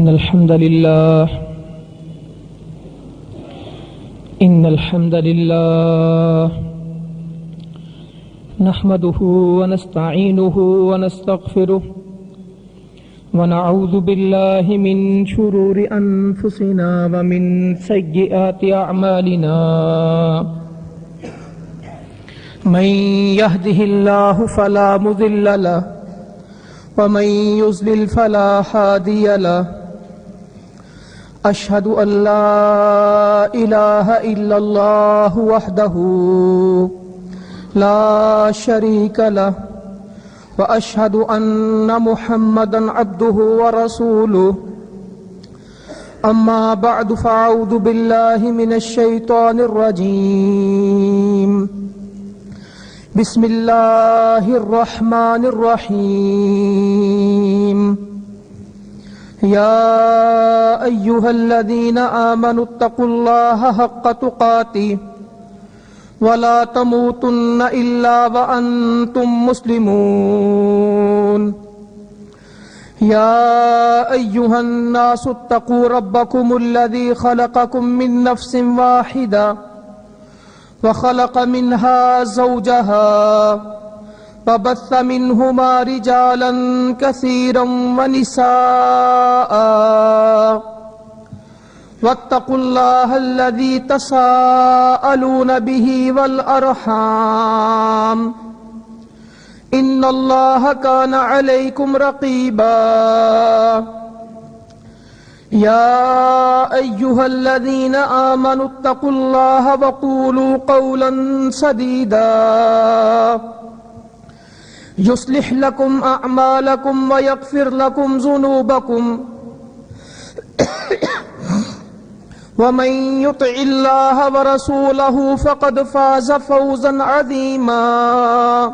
إن الحمد لله نحمده ونستعينه ونستغفره ونعوذ بالله من شرور أنفسنا ومن سيئات أعمالنا من يهده الله فلا مضل له ومن يضلل فلا هادي له أشهد أن لا إله إلا الله وحده لا شريك له وأشهد أن محمدا عبده ورسوله أما بعد فأعوذ بالله من الشيطان الرجيم بسم الله الرحمن الرحيم يا أيها الذين آمنوا اتقوا الله حق تقاته ولا تموتن إلا وأنتم مسلمون يا أيها الناس اتقوا ربكم الذي خلقكم من نفس واحدة وخلق منها زوجها وبث منهما رجالا كثيرا ونساء واتقوا الله الذي تساءلون به والأرحام إن الله كان عليكم رقيبا يا أيها الذين آمنوا اتقوا الله وقولوا قولا سديدا يصلح لكم أعمالكم ويغفر لكم ذنوبكم ومن يطع الله ورسوله فقد فاز فوزا عظيما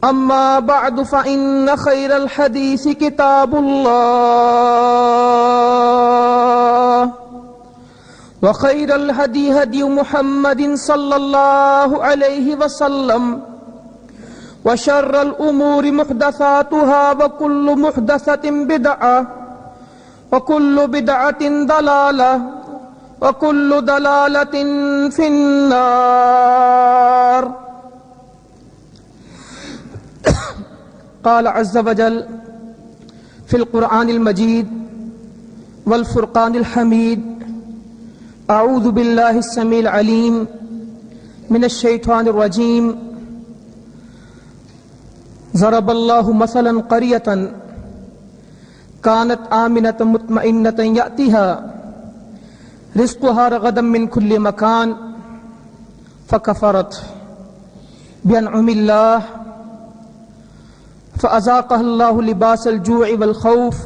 أما بعد فإن خير الحديث كتاب الله وخير الهدي هدي محمد صلى الله عليه وسلم وشر الأمور محدثاتها وكل محدثة بدعة وكل بدعة ضلالة وكل ضلالة في النار. قال عز وجل في القرآن المجيد والفرقان الحميد أعوذ بالله السميع العليم من الشيطان الرجيم ضرب الله مثلا قرية كانت آمنة مطمئنة يأتيها رزقها رغدا من كل مكان فكفرت بأنعم الله فأذاقها الله لباس الجوع والخوف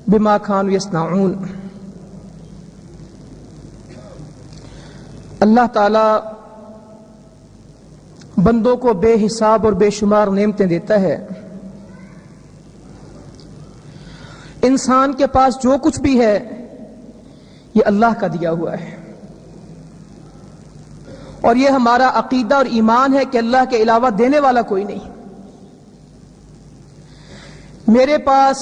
بما كانوا يصنعون. اللہ تعالی بندوں کو بے حساب اور بے شمار نعمتیں دیتا ہے. انسان کے پاس جو کچھ بھی ہے یہ اللہ کا دیا ہوا ہے، اور یہ ہمارا عقیدہ اور ایمان ہے کہ اللہ کے علاوہ دینے والا کوئی نہیں. میرے پاس،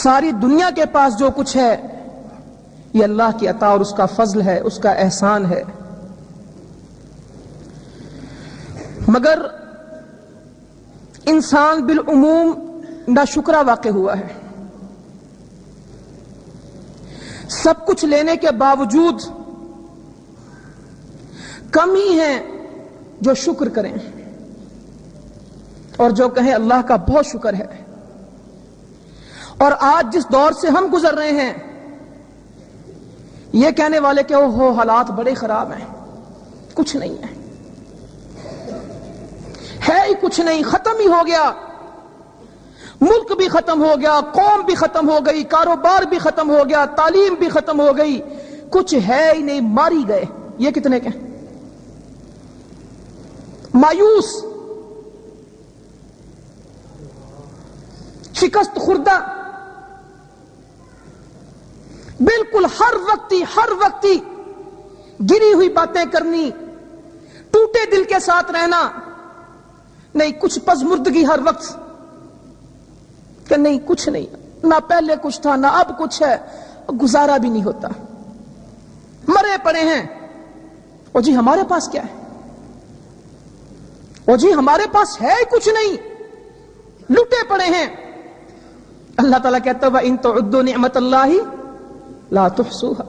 ساری دنیا کے پاس جو کچھ ہے یہ اللہ کی عطا اور اس کا فضل ہے، اس کا احسان ہے. مگر انسان بالعموم ناشکرا واقع ہوا ہے. سب کچھ لینے کے باوجود کم ہی ہیں جو شکر کریں اور جو کہیں اللہ کا بہت شکر ہے. اور آج جس دور سے ہم گزر رہے ہیں یہ کہنے والے کہ وہ حالات بڑے خراب ہیں، کچھ نہیں ہے ہی کچھ نہیں، ختم ہی ہو گیا. ملک بھی ختم ہو گیا، قوم بھی ختم ہو گئی، کاروبار بھی ختم ہو گیا، تعلیم بھی ختم ہو گئی، کچھ ہے ہی نہیں، ماری گئے. یہ کتنے کے مایوس، شکست خوردہ، بالکل ہر وقتی گری ہوئی باتیں کرنی، ٹوٹے دل کے ساتھ رہنا، نہیں کچھ پزمردگی ہر وقت. کہ نہیں کچھ نہیں, نہ پہلے کچھ تھا نہ اب کچھ ہے, گزارا بھی نہیں ہوتا, مرے پڑے ہیں. اور جی ہمارے پاس کیا ہے؟ اور جی ہمارے پاس ہے کچھ نہیں, لٹے پڑے ہیں. اللہ تعالیٰ کہتا ہے وَإِن تُعُدُّوا نِعْمَةَ اللَّهِ لَا تُحْصُوهَا.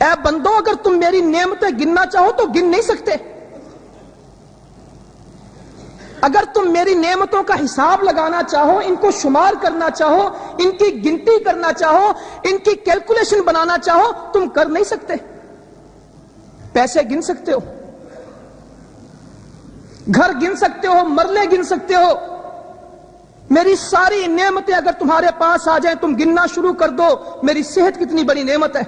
اے بندو اگر تم میری نعمتیں گننا چاہو تو گن نہیں سکتے. اگر تم میری نعمتوں کا حساب لگانا چاہو, ان کو شمار کرنا چاہو, ان کی گنتی کرنا چاہو, ان کی کیلکولیشن بنانا چاہو, تم کر نہیں سکتے. پیسے گن سکتے ہو, گھر گن سکتے ہو, مرلے گن سکتے ہو. میری ساری نعمتیں اگر تمہارے پاس آ جائیں, تم گننا شروع کر دو میری صحت کتنی بڑی نعمت ہے.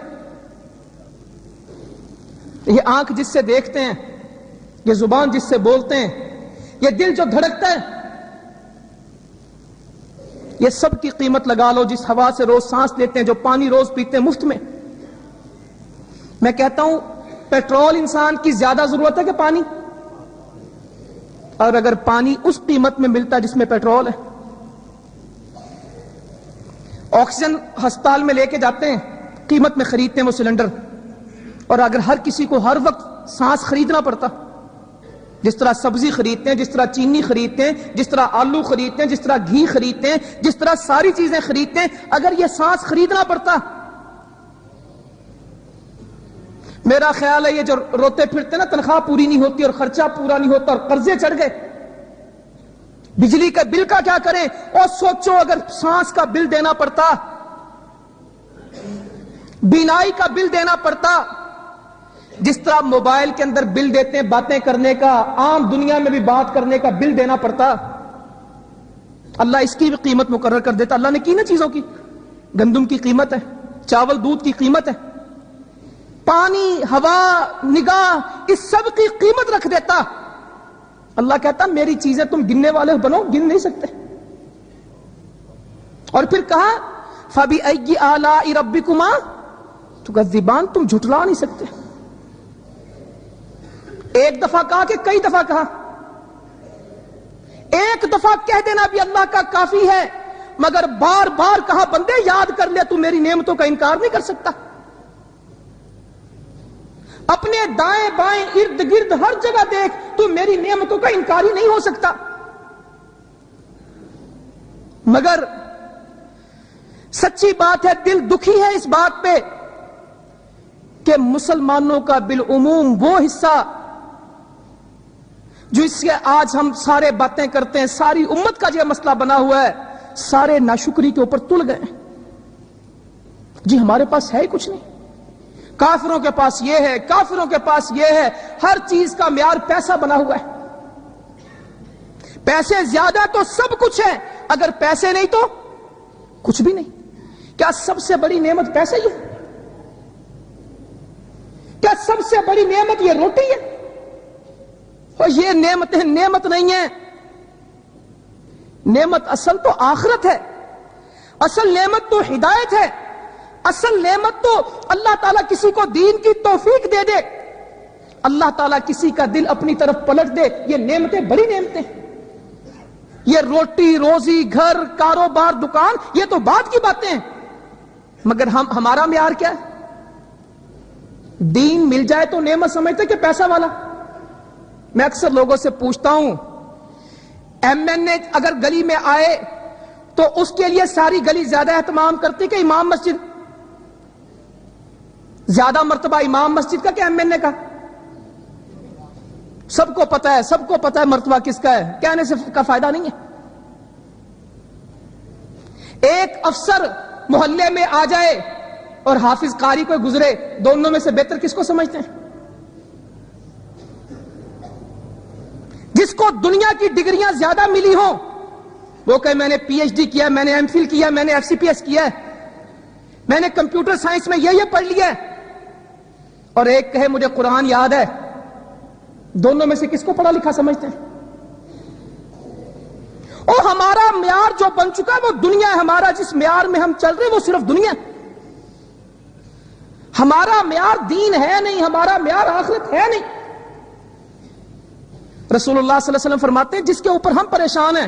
یہ آنکھ جس سے دیکھتے ہیں, یہ زبان جس سے بولتے ہیں, یہ دل جو دھڑکتا ہے, یہ سب کی قیمت لگا لو. جس ہوا سے روز سانس لیتے ہیں, جو پانی روز پیتے ہیں مفت میں. میں کہتا ہوں پیٹرول انسان کی زیادہ ضرورت ہے کہ پانی؟ اور اگر پانی اس قیمت میں ملتا جس میں پیٹرول ہے. آکسیجن ہسپتال میں لے کے جاتے ہیں, قیمت میں خریدتے ہیں وہ سلنڈر, اور اگر ہر کسی کو ہر وقت سانس خریدنا پڑتا, جس طرح سبزی خریدتے ہیں, جس طرح چینی خریدتے ہیں, جس طرح آلو خریدتے ہیں, جس طرح گھی خریدتے ہیں, جس طرح ساری چیزیں خریدتے ہیں, اگر یہ سانس خریدنا پڑتا, میرا خیال ہے یہ جو روتے پھرتے نا تنخواہ پوری نہیں ہوتی اور خرچہ پورا نہیں ہوتا اور قرضے چڑھ گئے, بجلی کا بل کا کیا کریں؟ اور سوچو اگر سانس کا بل دینا پڑتا, بینائی کا بل دینا پڑتا, جس طرح موبائل کے اندر بل دیتے ہیں باتیں کرنے کا, عام دنیا میں بھی بات کرنے کا بل دینا پڑتا. اللہ اس کی بھی قیمت مقرر کر دیتا. اللہ نے کی نا چیزوں کی, گندم کی قیمت ہے, چاول دودھ کی قیمت ہے, پانی ہوا نگاہ, اس سب کی قیمت رکھ دیتا. اللہ کہتا میری چیزیں تم گننے والے بنو, گن نہیں سکتے. اور پھر کہا فَبِأَيِّ آلَاءِ رَبِّكُمَا تُكَذِّبَانِ, تم جھٹلا نہیں سکتے. ایک دفعہ کہا کہ کئی دفعہ کہا؟ ایک دفعہ کہہ دینا بھی اللہ کا کافی ہے, مگر بار بار کہا بندے یاد کر لے, تو میری نعمتوں کا انکار نہیں کر سکتا. اپنے دائیں بائیں ارد گرد ہر جگہ دیکھ, تو میری نعمتوں کا انکاری نہیں ہو سکتا. مگر سچی بات ہے, دل دکھی ہے اس بات پہ کہ مسلمانوں کا بالعموم وہ حصہ جو اس سے آج ہم سارے باتیں کرتے ہیں, ساری امت کا جو مسئلہ بنا ہوا ہے, سارے ناشکری کے اوپر تل گئے. جی ہمارے پاس ہے ہی کچھ نہیں, کافروں کے پاس یہ ہے, کافروں کے پاس یہ ہے, ہر چیز کا معیار پیسہ بنا ہوا ہے. پیسے زیادہ تو سب کچھ ہے, اگر پیسے نہیں تو کچھ بھی نہیں. کیا سب سے بڑی نعمت پیسے ہی ہے؟ کیا سب سے بڑی نعمت یہ روٹی ہے؟ اور یہ نعمتیں نعمت نہیں ہیں. نعمت اصل تو آخرت ہے, اصل نعمت تو ہدایت ہے, اصل نعمت تو اللہ تعالیٰ کسی کو دین کی توفیق دے دے, اللہ تعالیٰ کسی کا دل اپنی طرف پلٹ دے. یہ نعمتیں بڑی نعمتیں. یہ روٹی روزی گھر کاروبار دکان یہ تو بات کی باتیں ہیں, مگر ہمارا معیار کیا ہے؟ دین مل جائے تو نعمت سمجھتے کہ پیسہ والا. میں اکثر لوگوں سے پوچھتا ہوں, ایم این اے اگر گلی میں آئے تو اس کے لیے ساری گلی زیادہ اہتمام کرتی کہ امام مسجد؟ زیادہ مرتبہ امام مسجد کا کہ ایم این اے کا؟ سب کو پتا ہے, سب کو پتا ہے مرتبہ کس کا ہے, کہنے سے کا فائدہ نہیں ہے. ایک افسر محلے میں آ جائے اور حافظ قاری کوئی گزرے, دونوں میں سے بہتر کس کو سمجھتے ہیں؟ جس کو دنیا کی ڈگریاں زیادہ ملی ہوں وہ کہے میں نے پی ایچ ڈی کیا, میں نے ایم فل کیا, میں نے ایف سی پی ایس کیا ہے, میں نے کمپیوٹر سائنس میں یہ پڑھ لیا ہے, اور ایک کہے مجھے قرآن یاد ہے. دونوں میں سے کس کو پڑھا لکھا سمجھتے ہیں؟ اور ہمارا معیار جو بن چکا ہے وہ دنیا ہے. ہمارا جس معیار میں ہم چل رہے ہیں وہ صرف دنیا. ہمارا معیار دین ہے نہیں, ہمارا معیار آخرت ہے نہیں. رسول اللہ صلی اللہ علیہ وسلم فرماتے ہیں جس کے اوپر ہم پریشان ہیں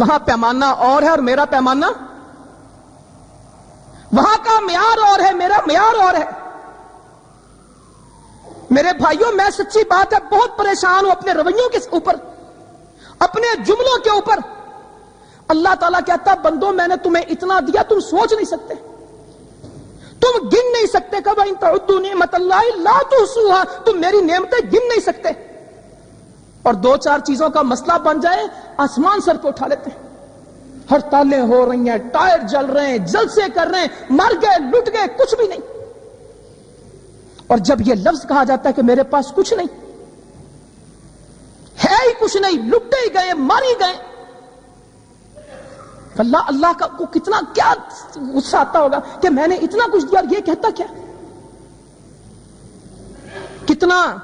وہاں پیمانہ اور ہے اور میرا پیمانہ، وہاں کا معیار اور ہے، میرا معیار اور ہے۔ میرے بھائیوں، میں سچی بات ہے بہت پریشان ہوں اپنے رویوں کے اوپر، اپنے جملوں کے اوپر۔ اللہ تعالیٰ کہتا بندو میں نے تمہیں اتنا دیا تم سوچ نہیں سکتے، تم گن نہیں سکتے۔ کہ وَإِن تَعُدُّوا نِعْمَتَ اللَّهِ لَا تُحْصُوهَا، تم میری نعمتیں گن نہیں سکتے۔ اور دو چار چیزوں کا مسئلہ بن جائے آسمان سر پہ اٹھا لیتے ہیں، ہڑتالیں ہو رہی ہیں، ٹائر جل رہے ہیں، جلسے کر رہے ہیں، مر گئے لٹ گئے، کچھ بھی نہیں۔ اور جب یہ لفظ کہا جاتا ہے کہ میرے پاس کچھ نہیں ہے، ہی کچھ نہیں، لٹے ہی گئے، ماری گئے، اللہ کا کو کتنا کیا غصہ آتا ہوگا کہ میں نے اتنا کچھ دیا اور یہ کہتا کیا۔ کتنا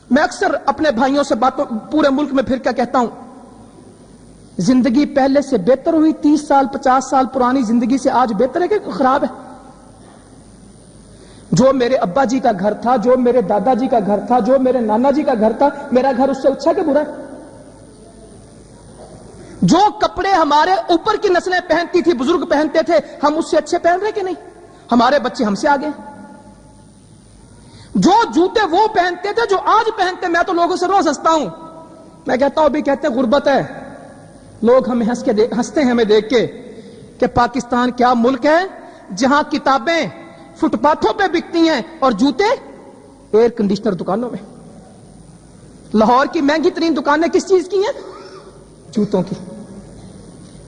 میں اکثر اپنے بھائیوں سے باتوں پورے ملک میں پھر کیا کہتا ہوں، زندگی پہلے سے بہتر ہوئی، 30 سال 50 سال پرانی زندگی سے آج بہتر ہے کہ خراب ہے؟ جو میرے ابا جی کا گھر تھا، جو میرے دادا جی کا گھر تھا، جو میرے نانا جی کا گھر تھا، میرا گھر اس سے اچھا کہ برا ہے؟ جو کپڑے ہمارے اوپر کی نسلیں پہنتی تھی، بزرگ پہنتے تھے، ہم اس سے اچھے پہن رہے کہ نہیں؟ ہمارے بچے ہم سے آگے ہیں۔ جو جوتے وہ پہنتے تھے جو آج پہنتے، میں تو لوگوں سے روز ہنستا ہوں، میں کہتا ہوں ابھی کہتے ہیں غربت ہے، لوگ ہمیں ہنستے ہیں ہمیں دیکھ کے کہ پاکستان کیا ملک ہے جہاں کتابیں فٹ پاتھوں پہ بکتی ہیں اور جوتے ایئر کنڈیشنر دکانوں میں۔ لاہور کی مہنگی ترین دکانیں کس چیز کی ہیں؟ جوتوں کی۔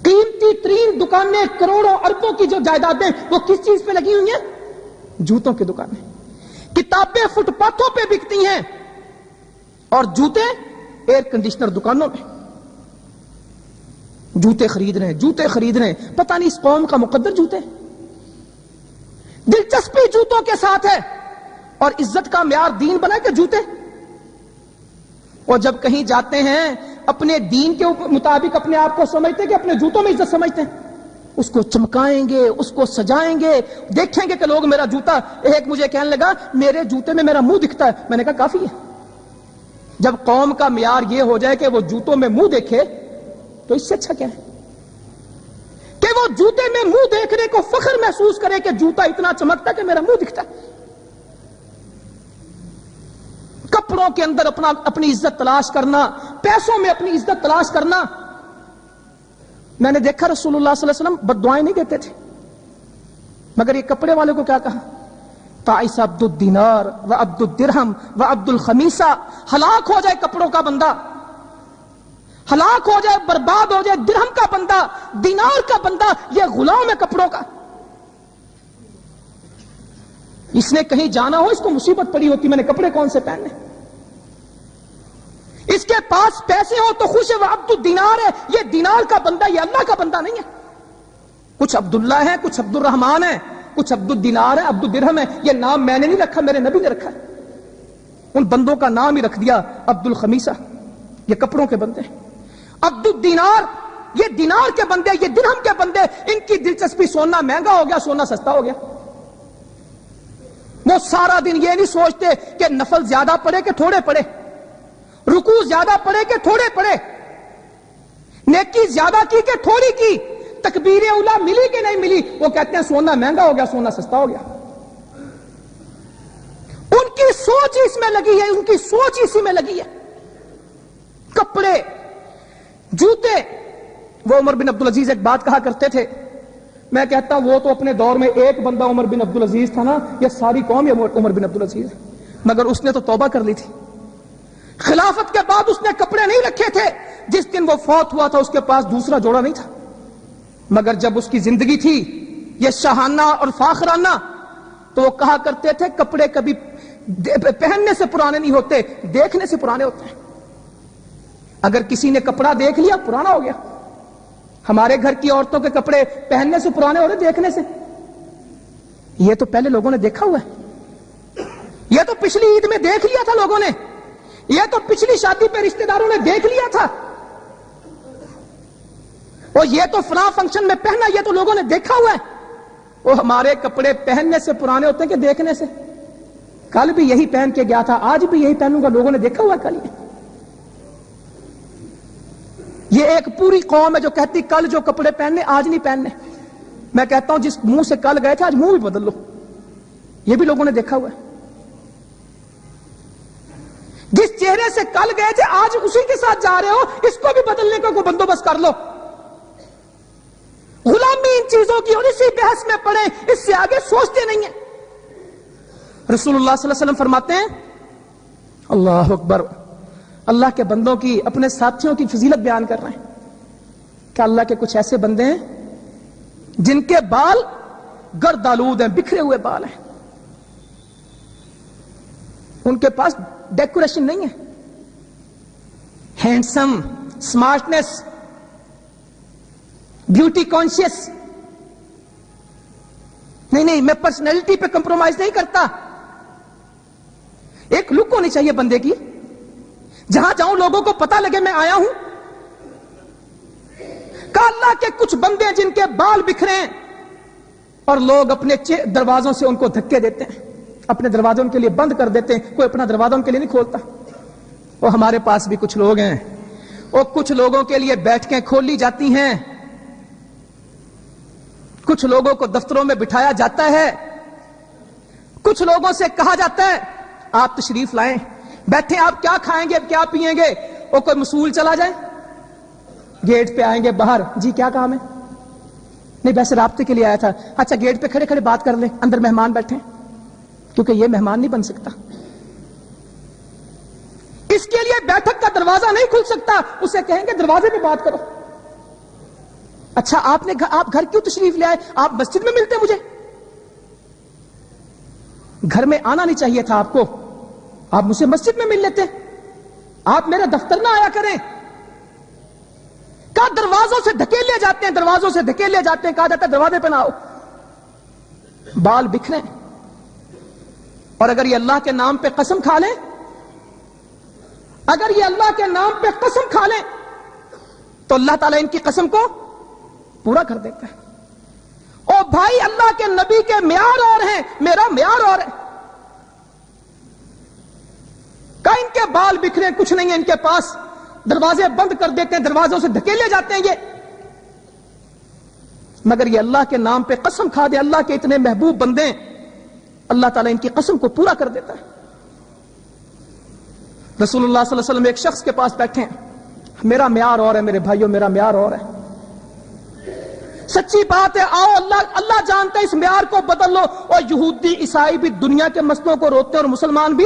قیمتی ترین دکانیں، کروڑوں اربوں کی جو جائیدادیں، وہ کس چیز پہ لگی ہوئی ہیں؟ جوتوں کی دکانیں۔ کتابیں فٹ پاتھوں پہ بکتی ہیں اور جوتے ایئر کنڈیشنر دکانوں میں۔ جوتے خرید رہے ہیں، جوتے خرید رہے ہیں، پتہ نہیں اس قوم کا مقدر جوتے۔ دلچسپی جوتوں کے ساتھ ہے اور عزت کا معیار دین بنا کے جوتے۔ اور جب کہیں جاتے ہیں اپنے دین کے مطابق اپنے آپ کو سمجھتے کہ اپنے جوتوں میں عزت سمجھتے ہیں، اس کو چمکائیں گے، اس کو سجائیں گے، دیکھیں گے کہ لوگ میرا جوتا۔ ایک مجھے کہنے لگا میرے جوتے میں میرا منہ دکھتا ہے، میں نے کہا کافی ہے۔ جب قوم کا معیار یہ ہو جائے کہ وہ جوتوں میں منہ دیکھے تو اس سے اچھا کیا ہے کہ وہ جوتے میں منہ دیکھنے کو فخر محسوس کرے کہ جوتا اتنا چمکتا ہے کہ میرا منہ دکھتا ہے۔ کپڑوں کے اندر اپنی عزت تلاش کرنا، پیسوں میں اپنی عزت تلاش کرنا۔ میں نے دیکھا رسول اللہ صلی اللہ علیہ وسلم بد دعائیں نہیں دیتے تھے، مگر یہ کپڑے والے کو کیا کہا؟ تعس عبد الدینار و عبد الدرہم و عبد الخمیسہ، ہلاک ہو جائے کپڑوں کا بندہ، ہلاک ہو جائے، برباد ہو جائے درہم کا بندہ، دینار کا بندہ، یہ غلام ہے کپڑوں کا۔ اس نے کہیں جانا ہو، اس کو مصیبت پڑی ہوتی میں نے کپڑے کون سے پہننے۔ اس کے پاس پیسے ہو تو خوش ہے، وہ عبد الدینار ہے، یہ دینار کا بندہ، یہ اللہ کا بندہ نہیں ہے۔ کچھ عبداللہ ہے، کچھ عبد الرحمان ہے، کچھ عبد الدینار ہے، عبد الدرہم ہے۔ یہ نام میں نے نہیں رکھا، میرے نبی نے رکھا ہے۔ ان بندوں کا نام ہی رکھ دیا عبد الخمیسہ، یہ کپڑوں کے بندے۔ عبد الدینار، یہ دینار کے بندے، یہ درہم کے بندے، ان کی دلچسپی سونا مہنگا ہو گیا، سونا سستا ہو گیا۔ وہ سارا دن یہ نہیں سوچتے کہ نفل زیادہ پڑے کہ تھوڑے پڑے، رکوع زیادہ پڑے کہ تھوڑے پڑے، نیکی زیادہ کی کہ تھوڑی کی، تکبیر اولا ملی کہ نہیں ملی۔ وہ کہتے ہیں سونا مہنگا ہو گیا، سونا سستا ہو گیا۔ ان کی سوچ اس میں لگی ہے، ان کی سوچ اسی میں لگی ہے۔ کپڑے، جوتے۔ وہ عمر بن عبدالعزیز ایک بات کہا کرتے تھے، میں کہتا ہوں وہ تو اپنے دور میں ایک بندہ عمر بن عبدالعزیز تھا نا، یہ ساری قوم یہ عمر بن عبدالعزیز ہے، مگر اس نے تو توبہ کر لی تھی۔ خلافت کے بعد اس نے کپڑے نہیں رکھے تھے، جس دن وہ فوت ہوا تھا اس کے پاس دوسرا جوڑا نہیں تھا، مگر جب اس کی زندگی تھی یہ شاہانہ اور فاخرانہ، تو وہ کہا کرتے تھے کپڑے کبھی پہننے سے پرانے نہیں ہوتے، دیکھنے سے پرانے ہوتے ہیں۔ اگر کسی نے کپڑا دیکھ لیا پرانا ہو گیا۔ ہمارے گھر کی عورتوں کے کپڑے پہننے سے پرانے ہو رہے، دیکھنے سے۔ یہ تو پہلے لوگوں نے دیکھا ہوا ہے، یہ تو پچھلی عید میں دیکھ لیا تھا لوگوں نے، یہ تو پچھلی شادی پہ رشتہ داروں نے دیکھ لیا تھا، اور یہ تو فلاں فنکشن میں پہنا، یہ تو لوگوں نے دیکھا ہوا ہے۔ وہ ہمارے کپڑے پہننے سے پرانے ہوتے ہیں کہ دیکھنے سے؟ کل بھی یہی پہن کے گیا تھا، آج بھی یہی پہنوں گا، لوگوں نے دیکھا ہوا ہے کل یہ ایک پوری قوم ہے جو کہتی کل جو کپڑے پہننے آج نہیں پہننے. میں کہتا ہوں جس منہ سے کل گئے تھے آج منہ بھی بدل لو. یہ بھی لوگوں نے دیکھا ہوا ہے. جس چہرے سے کل گئے تھے آج اسی کے ساتھ جا رہے ہو, اس کو بھی بدلنے کا کوئی بندوبست کر لو. غلامی ان چیزوں کی اور اسی بحث میں پڑے, اس سے آگے سوچتے نہیں ہیں. رسول اللہ صلی اللہ علیہ وسلم فرماتے ہیں, اللہ اکبر, اللہ کے بندوں کی, اپنے ساتھیوں کی فضیلت بیان کر رہے ہیں کہ اللہ کے کچھ ایسے بندے ہیں جن کے بال گرد آلود ہیں, بکھرے ہوئے بال ہیں, ان کے پاس ڈیکوریشن نہیں ہے, ہینڈسم, سمارٹنس, بیوٹی کانشیس نہیں, میں پرسنالٹی پہ کمپرومائز نہیں کرتا. ایک لک ہونی چاہیے بندے کی, جہاں جاؤں لوگوں کو پتہ لگے میں آیا ہوں. کہ اللہ کے کچھ بندے جن کے بال بکھرے ہیں اور لوگ اپنے دروازوں سے ان کو دھکے دیتے ہیں, اپنے دروازے ان کے لیے بند کر دیتے ہیں, کوئی اپنا دروازہ ان کے لیے نہیں کھولتا. وہ ہمارے پاس بھی کچھ لوگ ہیں, وہ کچھ لوگوں کے لیے بیٹھکیں کھول لی جاتی ہیں, کچھ لوگوں کو دفتروں میں بٹھایا جاتا ہے, کچھ لوگوں سے کہا جاتا ہے آپ تشریف لائیں, بیٹھیں, آپ کیا کھائیں گے, کیا پیئیں گے. وہ کوئی مسئول چلا جائے, گیٹ پہ آئیں گے باہر, جی کیا کام ہے, نہیں ویسے رابطے کے لیے آیا تھا, اچھا گیٹ پہ کھڑے کھڑے بات کر لیں, اندر مہمان بیٹھے, کیونکہ یہ مہمان نہیں بن سکتا, اس کے لیے بیٹھک کا دروازہ نہیں کھل سکتا, اسے کہیں گے دروازے پہ بات کرو. اچھا آپ گھر کیوں تشریف لے آئے, آپ مسجد میں ملتے مجھے, گھر میں آنا نہیں چاہیے تھا آپ کو, آپ مجھ سے مسجد میں مل لیتے, آپ میرے دفتر نہ آیا کریں. کہا دروازوں سے دھکیلے جاتے ہیں, دروازوں سے دھکیلے جاتے ہیں, کہا جاتا ہے دروازے پہ نہ آؤ. بال بکھرے, اور اگر یہ اللہ کے نام پہ قسم کھا لیں, اگر یہ اللہ کے نام پہ قسم کھا لیں تو اللہ تعالیٰ ان کی قسم کو پورا کر دیتا ہے. او بھائی, اللہ کے نبی کے معیار اور ہیں, میرا معیار اور ہے. کہ ان کے بال بکھرے, کچھ نہیں ہے ان کے پاس, دروازے بند کر دیتے ہیں, دروازوں سے دھکیلے جاتے ہیں یہ. مگر یہ اللہ کے نام پہ قسم کھا دے, اللہ کے اتنے محبوب بندے, اللہ تعالیٰ ان کی قسم کو پورا کر دیتا ہے. رسول اللہ صلی اللہ علیہ وسلم ایک شخص کے پاس بیٹھے ہیں, میرا معیار اور ہے میرے بھائیوں, میرا معیار اور ہے, سچی بات ہے, آؤ اللہ جانتا ہے اس معیار کو بدل لو. اور یہودی عیسائی بھی دنیا کے مسئلوں کو روتے ہیں, اور مسلمان بھی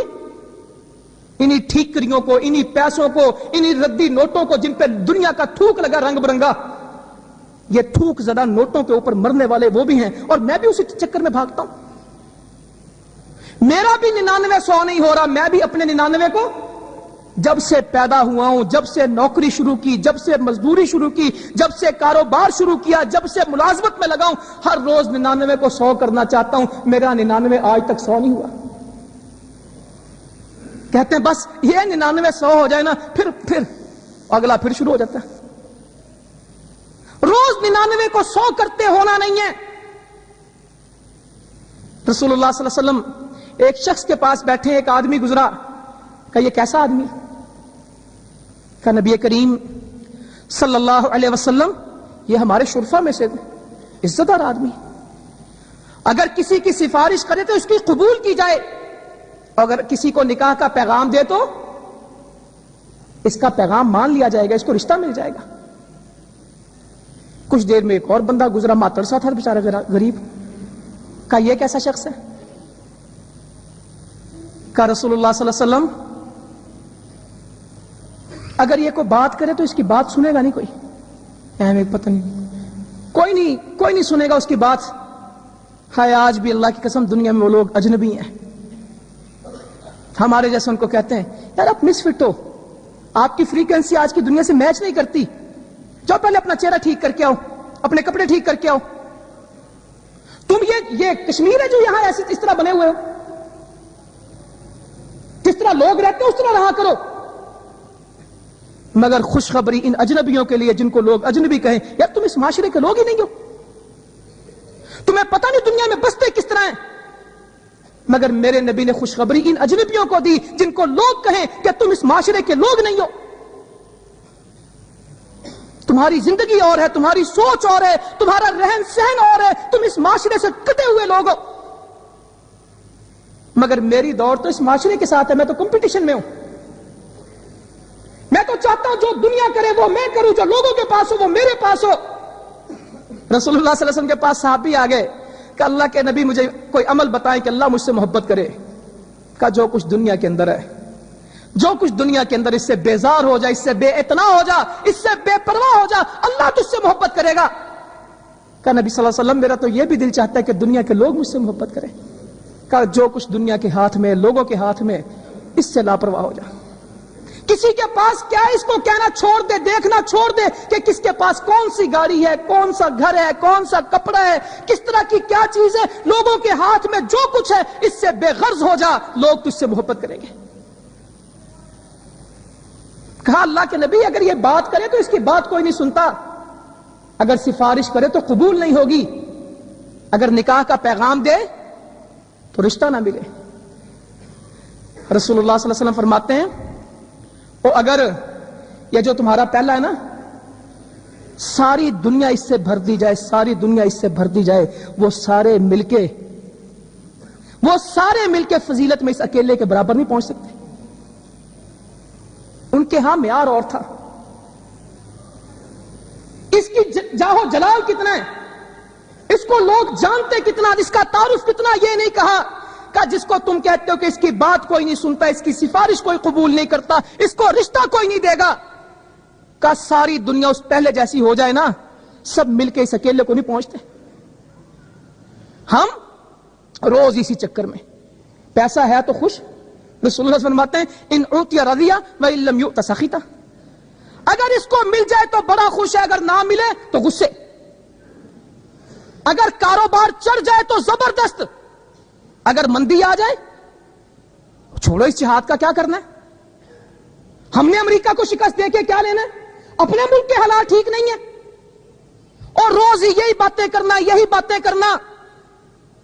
انہی ٹھیکریوں کو, انہی پیسوں کو, انہی ردی نوٹوں کو, جن پہ دنیا کا تھوک لگا رنگ برنگا, یہ تھوک زدہ نوٹوں کے اوپر مرنے والے وہ بھی ہیں, اور میں بھی اسی چکر میں بھاگتا ہوں. میرا بھی 99 نہیں ہو رہا, میں بھی اپنے 99 کو جب سے پیدا ہوا ہوں, جب سے نوکری شروع کی, جب سے مزدوری شروع کی, جب سے کاروبار شروع کیا, جب سے ملازمت میں لگا ہوں, ہر روز 99 کو 100 کرنا چاہتا ہوں. میرا 99 آج تک 100 نہیں ہوا. کہتے ہیں بس یہ 99 100 ہو جائے نا, پھر اگلا پھر شروع ہو جاتا ہے. روز 99 کو 100 کرتے ہونا نہیں ہے. رسول اللہ صلی اللہ علیہ وسلم ایک شخص کے پاس بیٹھے, ایک آدمی گزرا, کہ یہ کیسا آدمی, کہ نبی کریم صلی اللہ علیہ وسلم یہ ہمارے شرفا میں سے عزت دار آدمی, اگر کسی کی سفارش کرے تو اس کی قبول کی جائے, اگر کسی کو نکاح کا پیغام دے تو اس کا پیغام مان لیا جائے گا, اس کو رشتہ مل جائے گا. کچھ دیر میں ایک اور بندہ گزرا, ماتڑ سا تھا بیچارہ غریب, کہا یہ کیسا شخص ہے, کہا رسول اللہ صلی اللہ علیہ وسلم اگر یہ کوئی بات کرے تو اس کی بات سنے گا نہیں کوئی, پتہ نہیں, کوئی نہیں سنے گا اس کی بات. ہائے آج بھی اللہ کی قسم دنیا میں وہ لوگ اجنبی ہیں, ہمارے جیسے ان کو کہتے ہیں یار آپ مس فٹ ہو, آپ کی فریکوینسی آج کی دنیا سے میچ نہیں کرتی, جاؤ پہلے اپنا چہرہ ٹھیک کر کے آؤ, اپنے کپڑے ٹھیک کر کے آؤ. تم یہ کشمیر ہے جو یہاں ایسے اس طرح بنے ہوئے ہو, جس طرح لوگ رہتے ہیں اس طرح رہا کرو. مگر خوشخبری ان اجنبیوں کے لیے جن کو لوگ اجنبی کہیں, یار تم اس معاشرے کے لوگ ہی نہیں ہو, تمہیں پتہ نہیں دنیا میں بستے کس طرح ہیں. مگر میرے نبی نے خوشخبری ان اجنبیوں کو دی جن کو لوگ کہیں کہ تم اس معاشرے کے لوگ نہیں ہو. تمہاری زندگی اور ہے، تمہاری سوچ اور ہے، تمہارا رہن سہن اور ہے، تم اس معاشرے سے کٹے ہوئے لوگ ہو۔ مگر میری دوڑ تو اس معاشرے کے ساتھ ہے، میں تو کمپٹیشن میں ہوں۔ میں تو چاہتا ہوں جو دنیا کرے وہ میں کروں، جو لوگوں کے پاس ہو وہ میرے پاس ہو۔ رسول اللہ صلی اللہ علیہ وسلم کے پاس صحابی آ گئے کہ اللہ کے نبی مجھے کوئی عمل بتائیں کہ اللہ مجھ سے محبت کرے۔ کہا جو کچھ دنیا کے اندر ہے، جو کچھ دنیا کے اندر، اس سے بیزار ہو جا، اس سے بے اعتنا ہو جا، اس سے بے پرواہ ہو جا، اللہ تجھ سے محبت کرے گا۔ کہا نبی صلی اللہ علیہ وسلم میرا تو یہ بھی دل چاہتا ہے کہ دنیا کے لوگ مجھ سے محبت کریں۔ کہا جو کچھ دنیا کے ہاتھ میں، لوگوں کے ہاتھ میں، اس سے لاپرواہ ہو جا۔ کسی کے پاس کیا ہے اس کو کہنا چھوڑ دے، دیکھنا چھوڑ دے کہ کس کے پاس کون سی گاڑی ہے، کون سا گھر ہے، کون سا کپڑا ہے، کس طرح کی کیا چیز ہے۔ لوگوں کے ہاتھ میں جو کچھ ہے اس سے بے غرض ہو جا، لوگ تجھ سے محبت کریں گے۔ کہا اللہ کے نبی اگر یہ بات کرے تو اس کی بات کوئی نہیں سنتا، اگر سفارش کرے تو قبول نہیں ہوگی، اگر نکاح کا پیغام دے تو رشتہ نہ ملے۔ رسول اللہ صلی اللہ علیہ وسلم فرماتے ہیں اور اگر یہ جو تمہارا پہلا ہے نا، ساری دنیا اس سے بھر دی جائے، ساری دنیا اس سے بھر دی جائے، وہ سارے مل کے فضیلت میں اس اکیلے کے برابر نہیں پہنچ سکتے۔ ان کے ہاں معیار اور تھا، اس کی جاہو جلال کتنا ہے، اس کو لوگ جانتے کتنا، اس کا تعارف کتنا۔ یہ نہیں کہا کہ جس کو تم کہتے ہو کہ اس کی بات کوئی نہیں سنتا، اس کی سفارش کوئی قبول نہیں کرتا، اس کو رشتہ کوئی نہیں دے گا، کہ ساری دنیا اس پہلے جیسی ہو جائے نا، سب مل کے اس اکیلے کو نہیں پہنچتے۔ ہم روز اسی چکر میں، پیسہ ہے تو خوش۔ رسول اللہ فرماتے ہیں ان اعطی رضی وان لم یؤت سخط، اگر اس کو مل جائے تو بڑا خوش ہے، اگر نہ ملے تو غصے، اگر کاروبار چڑھ جائے تو زبردست، اگر مندی آ جائے چھوڑو، اس جہاد کا کیا کرنا ہے؟ ہم نے امریکہ کو شکست دے کے کیا لینا ہے؟ اپنے ملک کے حالات ٹھیک نہیں ہیں اور روز ہی یہی باتیں کرنا، یہی باتیں کرنا۔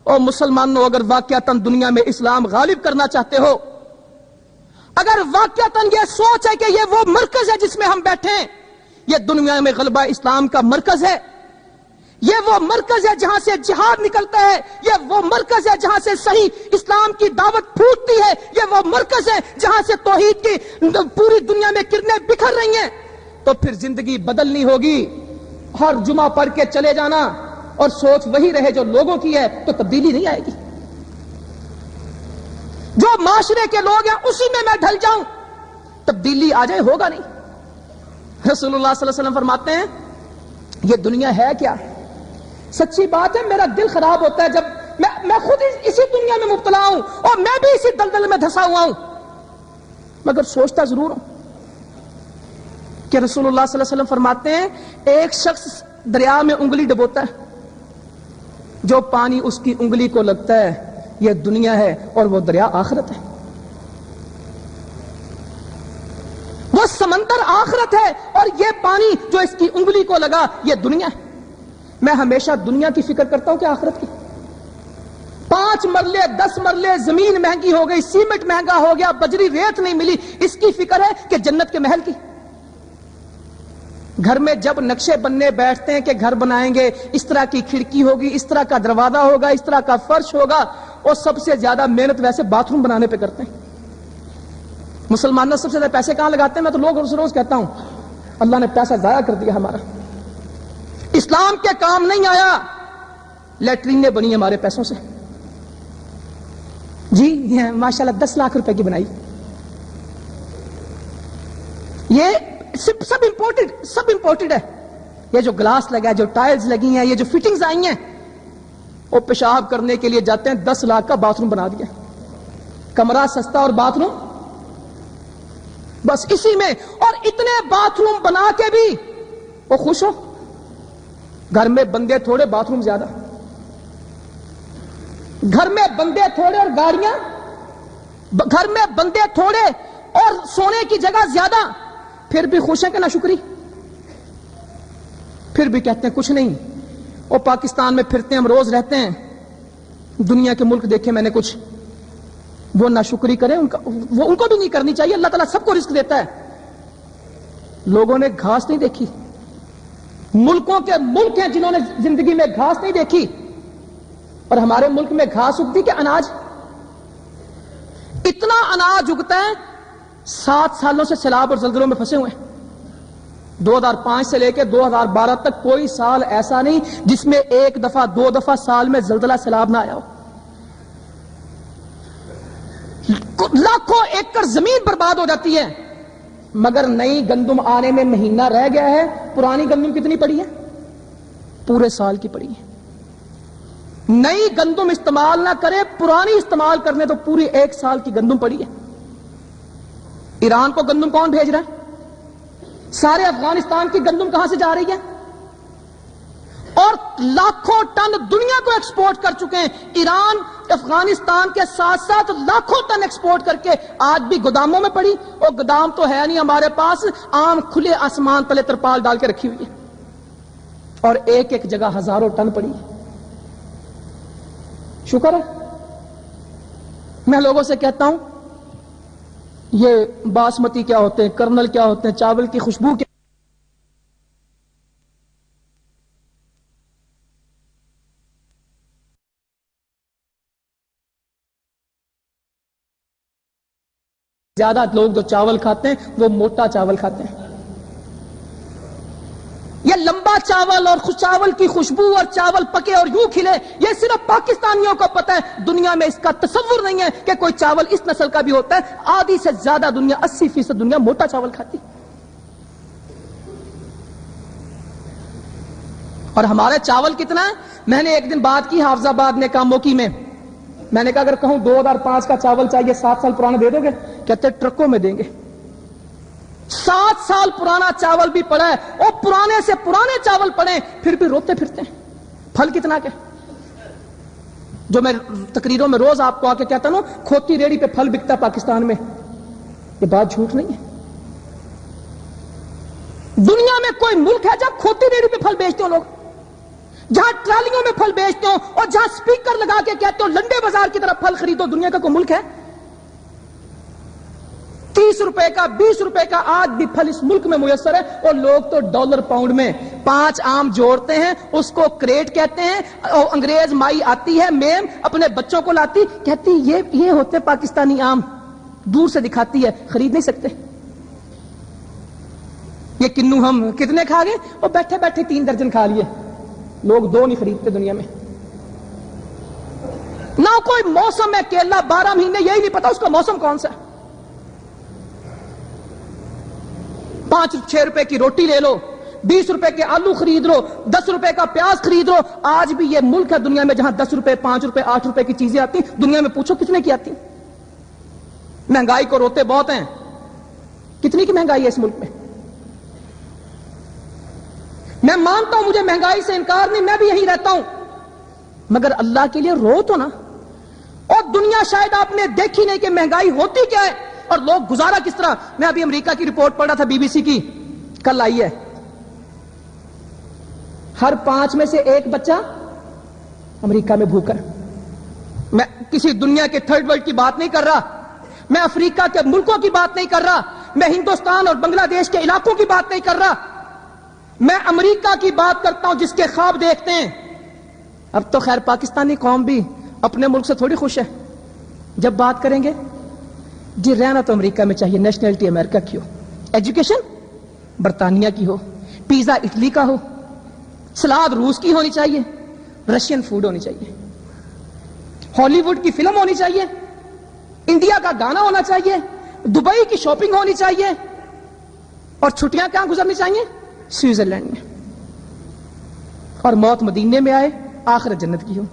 اور مسلمانوں اگر واقعتاً دنیا میں اسلام غالب کرنا چاہتے ہو، اگر واقعتاً یہ سوچ ہے کہ یہ وہ مرکز ہے جس میں ہم بیٹھے ہیں، یہ دنیا میں غلبہ اسلام کا مرکز ہے، یہ وہ مرکز ہے جہاں سے جہاد نکلتا ہے، یہ وہ مرکز ہے جہاں سے صحیح اسلام کی دعوت پھوٹتی ہے، یہ وہ مرکز ہے جہاں سے توحید کی پوری دنیا میں کرنیں بکھر رہی ہیں، تو پھر زندگی بدلنی ہوگی۔ ہر جمعہ پڑھ کے چلے جانا اور سوچ وہی رہے جو لوگوں کی ہے تو تبدیلی نہیں آئے گی۔ جو معاشرے کے لوگ ہیں اسی میں ڈھل جاؤں، تبدیلی آ جائے، ہوگا نہیں۔ رسول اللہ صلی اللہ علیہ وسلم فرماتے ہیں یہ دنیا ہے کیا؟ سچی بات ہے میرا دل خراب ہوتا ہے جب میں خود اسی دنیا میں مبتلا ہوں اور میں بھی اسی دلدل میں دھسا ہوا ہوں، مگر سوچتا ضرور ہوں کہ رسول اللہ صلی اللہ علیہ وسلم فرماتے ہیں ایک شخص دریا میں انگلی ڈبوتا ہے، جو پانی اس کی انگلی کو لگتا ہے یہ دنیا ہے اور وہ دریا آخرت ہے، وہ سمندر آخرت ہے اور یہ پانی جو اس کی انگلی کو لگا یہ دنیا ہے۔ میں ہمیشہ دنیا کی فکر کرتا ہوں کہ آخرت کی۔ 5 مرلے 10 مرلے زمین مہنگی ہو گئی، سیمنٹ مہنگا ہو گیا، بجری ریت نہیں ملی، اس کی فکر ہے کہ جنت کے محل کی۔ گھر میں جب نقشے بننے بیٹھتے ہیں کہ گھر بنائیں گے، اس طرح کی کھڑکی ہوگی، اس طرح کا دروازہ ہوگا، اس طرح کا فرش ہوگا، اور سب سے زیادہ محنت ویسے باتھ روم بنانے پہ کرتے ہیں۔ مسلمانوں سب سے زیادہ پیسے کہاں لگاتے ہیں؟ میں تو لوگ روز کہتا ہوں اللہ نے پیسہ ضائع کر دیا ہمارا، اسلام کے کام نہیں آیا، لیٹرینیں بنی ہمارے پیسوں سے، جی ماشاءاللہ 10 لاکھ روپے کی بنائی، یہ سب امپورٹڈ ہے۔ یہ جو گلاس لگا ہے، جو ٹائلز لگی ہیں، یہ جو فٹنگز آئی ہیں، وہ پیشاب کرنے کے لیے جاتے ہیں 10 لاکھ کا باتھ روم بنا دیا، کمرہ سستا اور باتھ روم بس اسی میں، اور اتنے باتھ روم بنا کے بھی وہ خوش ہو۔ گھر میں بندے تھوڑے، باتھ روم زیادہ، گھر میں بندے تھوڑے اور گاڑیاں، گھر میں بندے تھوڑے اور سونے کی جگہ زیادہ، پھر بھی خوش ہیں کہ نہ شکری، پھر بھی کہتے ہیں کچھ نہیں۔ اور پاکستان میں پھرتے ہیں ہم، روز رہتے ہیں، دنیا کے ملک دیکھے میں نے کچھ، وہ نہ شکری کریں، ان کو بھی نہیں کرنی چاہیے، اللہ تعالیٰ سب کو رزق دیتا ہے۔ لوگوں نے گھاس نہیں دیکھی، ملکوں کے ملک ہیں جنہوں نے زندگی میں گھاس نہیں دیکھی، اور ہمارے ملک میں گھاس اگتی کہ اناج؟ اتنا اناج اگتا ہے، 7 سالوں سے سیلاب اور زلزلوں میں پھنسے ہوئے ہیں۔ 2005 سے لے کے 2012 تک کوئی سال ایسا نہیں جس میں 1 دفعہ 2 دفعہ سال میں زلزلہ سیلاب نہ آیا ہو۔ لاکھوں ایکڑ زمین برباد ہو جاتی ہے، مگر نئی گندم آنے میں مہینہ رہ گیا ہے۔ پرانی گندم کتنی پڑی ہے؟ پورے سال کی پڑی ہے۔ نئی گندم استعمال نہ کرے، پرانی استعمال کرنے تو پوری 1 سال کی گندم پڑی ہے۔ ایران کو گندم کون بھیج رہا ہے؟ سارے افغانستان کی گندم کہاں سے جا رہی ہے؟ اور لاکھوں ٹن دنیا کو ایکسپورٹ کر چکے ہیں۔ ایران افغانستان کے ساتھ ساتھ لاکھوں ٹن ایکسپورٹ کر کے آج بھی گوداموں میں پڑی، اور گودام تو ہے نہیں ہمارے پاس، عام کھلے آسمان تلے ترپال ڈال کے رکھی ہوئی ہے، اور ایک ایک جگہ ہزاروں ٹن پڑی ہے۔ شکر ہے۔ میں لوگوں سے کہتا ہوں یہ باسمتی کیا ہوتے ہیں، کرنل کیا ہوتے ہیں، چاول کی خوشبو کیا، زیادہ لوگ جو چاول کھاتے ہیں وہ موٹا چاول کھاتے ہیں۔ یہ لمبا چاول اور چاول کی خوشبو اور چاول پکے اور یوں کھلے، یہ صرف پاکستانیوں کو پتہ ہے، دنیا میں اس کا تصور نہیں ہے کہ کوئی چاول اس نسل کا بھی ہوتا ہے۔ آدھی سے زیادہ دنیا، 80% دنیا موٹا چاول کھاتی، اور ہمارے چاول کتنا ہے؟ میں نے ایک دن بات کی حافظ آباد نے کاموکی میں، میں نے کہا اگر کہوں 2005 کا چاول چاہیے 7 سال پرانا دے دو گے؟ کہتے ٹرکوں میں دیں گے۔ 7 سال پرانا چاول بھی پڑا ہے، اور پرانے سے پرانے چاول پڑے پھر بھی روتے پھرتے ہیں۔ پھل کتنا کے، جو میں تقریروں میں روز آپ کو آ کے کہتا ہوں، کھوتی ریڑھی پہ پھل بکتا پاکستان میں، یہ بات جھوٹ نہیں ہے۔ دنیا میں کوئی ملک ہے جہاں کھوتی ریڑھی پہ پھل بیچتے ہو لوگ، جہاں ٹرالیوں میں پھل بیچتے ہو، اور جہاں سپیکر لگا کے کہتے ہو لنڈے بازار کی طرف پھل خریدو؟ دنیا کا کوئی ملک ہے؟ 30 روپے کا 20 روپے کا آج بھی پھل اس ملک میں میسر ہے، اور لوگ تو ڈالر پاؤنڈ میں 5 آم جوڑتے ہیں، اس کو کریٹ کہتے ہیں، اور انگریز مائی آتی ہے میم اپنے بچوں کو لاتی، کہتی یہ ہوتے پاکستانی آم، دور سے دکھاتی ہے، خرید نہیں سکتے۔ یہ کنو ہم کتنے کھا گئے؟ اور بیٹھے بیٹھے 3 درجن کھا لیے، لوگ 2 نہیں خریدتے دنیا میں۔ نہ کوئی موسم ہے، کیلا 12 مہینے یہی نہیں پتا اس کا موسم کون سا ہے۔ 5-6 روپے کی روٹی لے لو، 20 روپے کے آلو خرید لو، 10 روپے کا پیاز خرید لو۔ آج بھی یہ ملک ہے دنیا میں جہاں 10 روپے 5 روپے 8 روپے کی چیزیں آتی ہیں، دنیا میں پوچھو کتنے کی آتی؟ مہنگائی کو روتے بہت ہیں، کتنی کی مہنگائی ہے اس ملک میں؟ میں مانتا ہوں مجھے مہنگائی سے انکار نہیں، میں بھی یہیں رہتا ہوں، مگر اللہ کے لیے رو تو نا۔ اور دنیا شاید آپ نے دیکھی نہیں کہ مہنگائی ہوتی کیا ہے اور لوگ گزارا کس طرح۔ میں ابھی امریکہ کی رپورٹ پڑھ رہا تھا، BBC کی، کل آئی ہے، ہر 5 میں سے 1 بچہ امریکہ میں بھوکا ہے۔ میں کسی دنیا کے 3rd ورلڈ کی بات نہیں کر رہا، میں افریقہ کے ملکوں کی بات نہیں کر رہا، میں ہندوستان اور بنگلہ دیش کے علاقوں کی بات نہیں کر رہا، میں امریکہ کی بات کرتا ہوں جس کے خواب دیکھتے ہیں۔ اب تو خیر پاکستانی قوم بھی اپنے ملک سے تھوڑی خوش ہے، جب بات کریں گے جی رہنا تو امریکہ میں چاہیے، نیشنلٹی امریکہ کی ہو، ایجوکیشن برطانیہ کی ہو، پیزا اٹلی کا ہو، سلاد روس کی ہونی چاہیے، رشین فوڈ ہونی چاہیے، ہالی ووڈ کی فلم ہونی چاہیے، انڈیا کا گانا ہونا چاہیے، دبئی کی شاپنگ ہونی چاہیے، اور چھٹیاں کہاں گزرنی چاہیے؟ سوئٹزرلینڈ میں، اور موت مدینے میں آئے، آخرت جنت کی ہو۔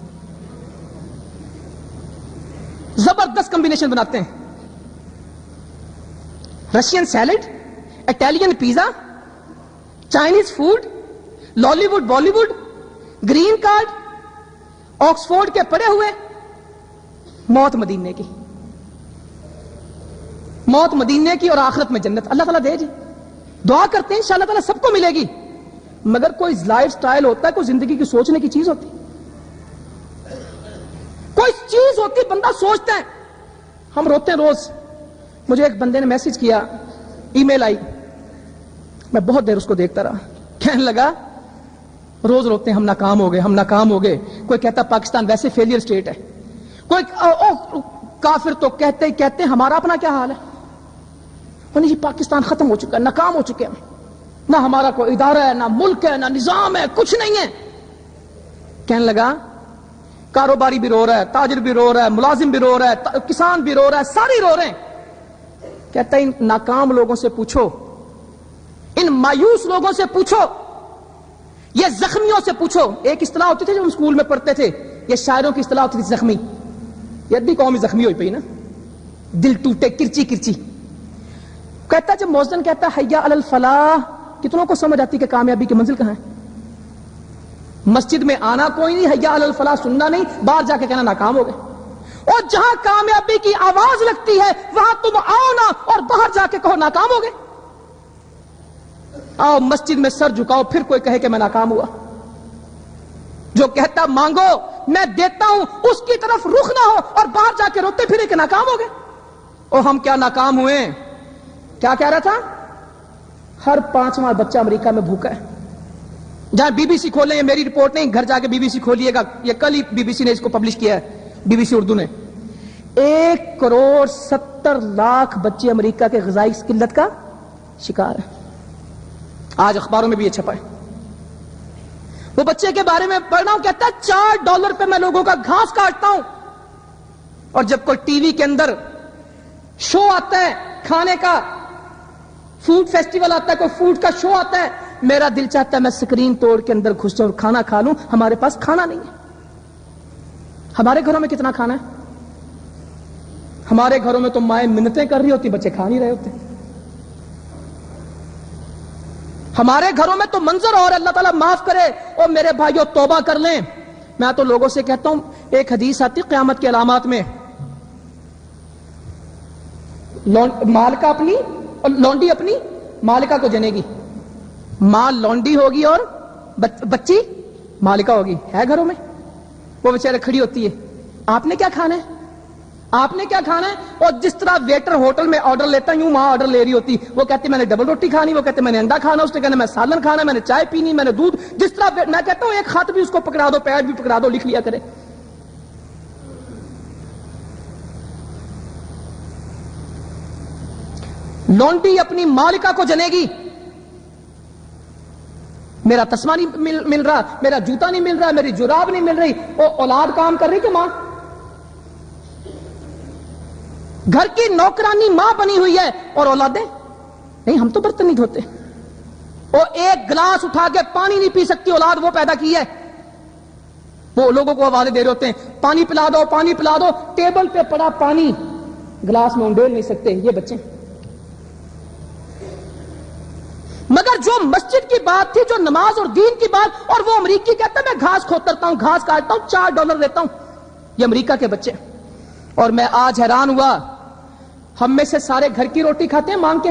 زبردست کمبینیشن بناتے ہیں، Russian salad, Italian pizza, Chinese food, Lollywood Bollywood, green card, Oxford کے پڑھے ہوئے، موت مدینے کی، موت مدینے کی اور آخرت میں جنت۔ اللہ تعالیٰ دے جی، دعا کرتے ہیں انشاءاللہ تعالیٰ سب کو ملے گی، مگر کوئی لائف سٹائل ہوتا ہے، کوئی زندگی کی سوچنے کی چیز ہوتی، کوئی چیز ہوتی بندہ سوچتا ہے۔ ہم روتے ہیں روز۔ مجھے ایک بندے نے میسج کیا، ای میل آئی، میں بہت دیر اس کو دیکھتا رہا، کہنے لگا روز روتے ہیں ہم ناکام ہو گئے، ہم ناکام ہو گئے. کوئی کہتا پاکستان ویسے فیلئر سٹیٹ ہے، کوئی کافر تو کہتے ہی کہتے ہیں ہمارا اپنا کیا حال ہے. جی پاکستان ختم ہو چکا ہے، ناکام ہو چکے ہیں، نہ ہمارا کوئی ادارہ ہے، نہ ملک ہے، نہ نظام ہے، کچھ نہیں ہے. کہنے لگا کاروباری بھی رو رہا ہے، تاجر بھی رو رہا ہے، ملازم بھی رو رہا ہے، کسان بھی رو رہا ہے، سارے رو رہے ہیں. کہتا ہے ان ناکام لوگوں سے پوچھو، ان مایوس لوگوں سے پوچھو، یہ زخمیوں سے پوچھو. ایک اصطلاح ہوتی تھی جب ہم اسکول میں پڑھتے تھے، یہ شاعروں کی اصطلاح ہوتی تھی زخمی. یہ ادھی قوم زخمی ہوئی پئی نا، دل ٹوٹے کرچی کرچی. کہتا جب مؤذن کہتا حیا علی الفلاح، کتنوں کو سمجھ آتی کہ کامیابی کی منزل کہاں ہے؟ مسجد میں آنا کوئی نہیں، حیا علی الفلاح سننا نہیں، باہر جا کے کہنا ناکام ہو گئے. اور جہاں کامیابی کی آواز لگتی ہے وہاں تم آؤ نا اور باہر جا کے کہو ناکام ہو گئے. آؤ مسجد میں سر جھکاؤ، پھر کوئی کہے کہ میں ناکام ہوا. جو کہتا مانگو میں دیتا ہوں اس کی طرف رخ نہ ہو اور باہر جا کے روتے پھرے کہ ناکام ہو گئے. اور ہم کیا ناکام ہوئے؟ کیا کہہ رہا تھا؟ ہر 5واں بچہ امریکہ میں بھوکا ہے. جہاں بی بی سی کھولیں، یہ میری رپورٹ نہیں، گھر جا کے بی بی سی کھولیے گا، یہ کل ہی بی بی سی نے اس کو پبلش کیا ہے، بی بی سی اردو نے. 1,70,00,000 بچے امریکہ کے غذائی قلت کا شکار ہیں. آج اخباروں میں بھی یہ چھپا ہے. وہ بچے کے بارے میں پڑھ رہا ہوں، کہتا ہے $4 پہ میں لوگوں کا گھاس کاٹتا ہوں. اور جب کوئی ٹی وی کے اندر شو آتا ہے کھانے کا، فوڈ فیسٹیول آتا ہے، کوئی فوڈ کا شو آتا ہے، میرا دل چاہتا ہے میں سکرین توڑ کے اندر گھس جاؤں اور کھانا کھا لوں. ہمارے پاس کھانا نہیں ہے. ہمارے گھروں میں کتنا کھانا ہے؟ ہمارے گھروں میں تو مائیں منتیں کر رہی ہوتی، بچے کھا نہیں رہے ہوتے. ہمارے گھروں میں تو منظر، اور اللہ تعالیٰ معاف کرے. اور میرے بھائیوں توبہ کر لیں. میں تو لوگوں سے کہتا ہوں، ایک حدیث آتی قیامت کی علامات میں، مالکہ اپنی اور لونڈی اپنی مالکہ کو جنے گی. ماں لونڈی ہوگی اور بچی مالکہ ہوگی. ہے گھروں میں؟ وہ بیچارے کھڑی ہوتی ہے، آپ نے کیا کھانا ہے، آپ نے کیا کھانا ہے. اور جس طرح ویٹر ہوٹل میں آرڈر لیتا یوں ماں آرڈر لے رہی ہوتی. وہ کہتے میں نے ڈبل روٹی کھانی، وہ کہتے میں نے انڈا کھانا، اس نے کہنا میں سالن کھانا، میں نے چائے پینی، میں نے دودھ. جس طرح میں کہتا ہوں ایک خط بھی اس کو پکڑا دو، پیڈ بھی پکڑا دو، لکھ لیا کرے. لونڈی اپنی مالکہ کو جنے گی. میرا تسمہ نہیں مل رہا، میرا جوتا نہیں مل رہا، میری جراب نہیں مل رہی. اولاد کام کر رہی کہ ماں؟ گھر کی نوکرانی ماں بنی ہوئی ہے اور اولادیں نہیں. ہم تو برتن نہیں دھوتے. وہ ایک گلاس اٹھا کے پانی نہیں پی سکتی اولاد، وہ پیدا کی ہے. وہ لوگوں کو آوازیں دے رہے ہوتے ہیں پانی پلا دو، پانی پلا دو. ٹیبل پہ پڑا پانی گلاس میں انڈیل نہیں سکتے یہ بچے. مگر جو مسجد کی بات تھی، جو نماز اور دین کی بات، اور وہ امریکی کہتا ہے میں گھاس کھوترتا ہوں، گھاس کاٹتا ہوں، $4 دیتا ہوں. یہ امریکہ کے بچے. اور میں آج حیران ہوا، ہم میں سے سارے گھر کی روٹی کھاتے ہیں مانگ کے.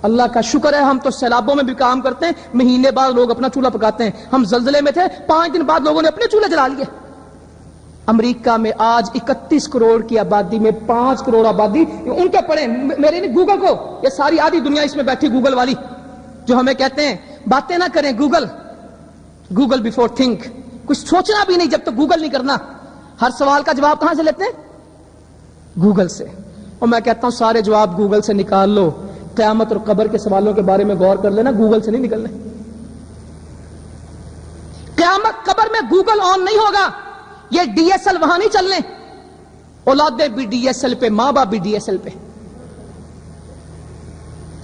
اللہ کا شکر ہے ہم تو سیلابوں میں بھی کام کرتے ہیں، مہینے بعد لوگ اپنا چولہا پکاتے ہیں. ہم زلزلے میں تھے، 5 دن بعد لوگوں نے اپنے چولہے جلا لیے. امریکہ میں آج 31 کروڑ کی آبادی میں 5 کروڑ آبادی ان کے پڑھیں، میرے نہیں گوگل کو، یہ ساری آدھی دنیا اس میں بیٹھی گوگل والی، جو ہمیں کہتے ہیں باتیں نہ کریں، گوگل بیفور تھنک. کچھ سوچنا بھی نہیں جب تک گوگل نہیں کرنا. ہر سوال کا جواب کہاں سے لیتے ہیں؟ گوگل سے. اور میں کہتا ہوں سارے جواب گوگل سے نکال لو، قیامت اور قبر کے سوالوں کے بارے میں غور کر لینا، گوگل سے نہیں نکلنے. قیامت قبر میں گوگل آن نہیں ہوگا. یہ ڈی ایس ایل وہاں نہیں چلنے. اولادیں بھی ڈی ایس ایل پہ، ماں باپ بھی ڈی ایس ایل پہ،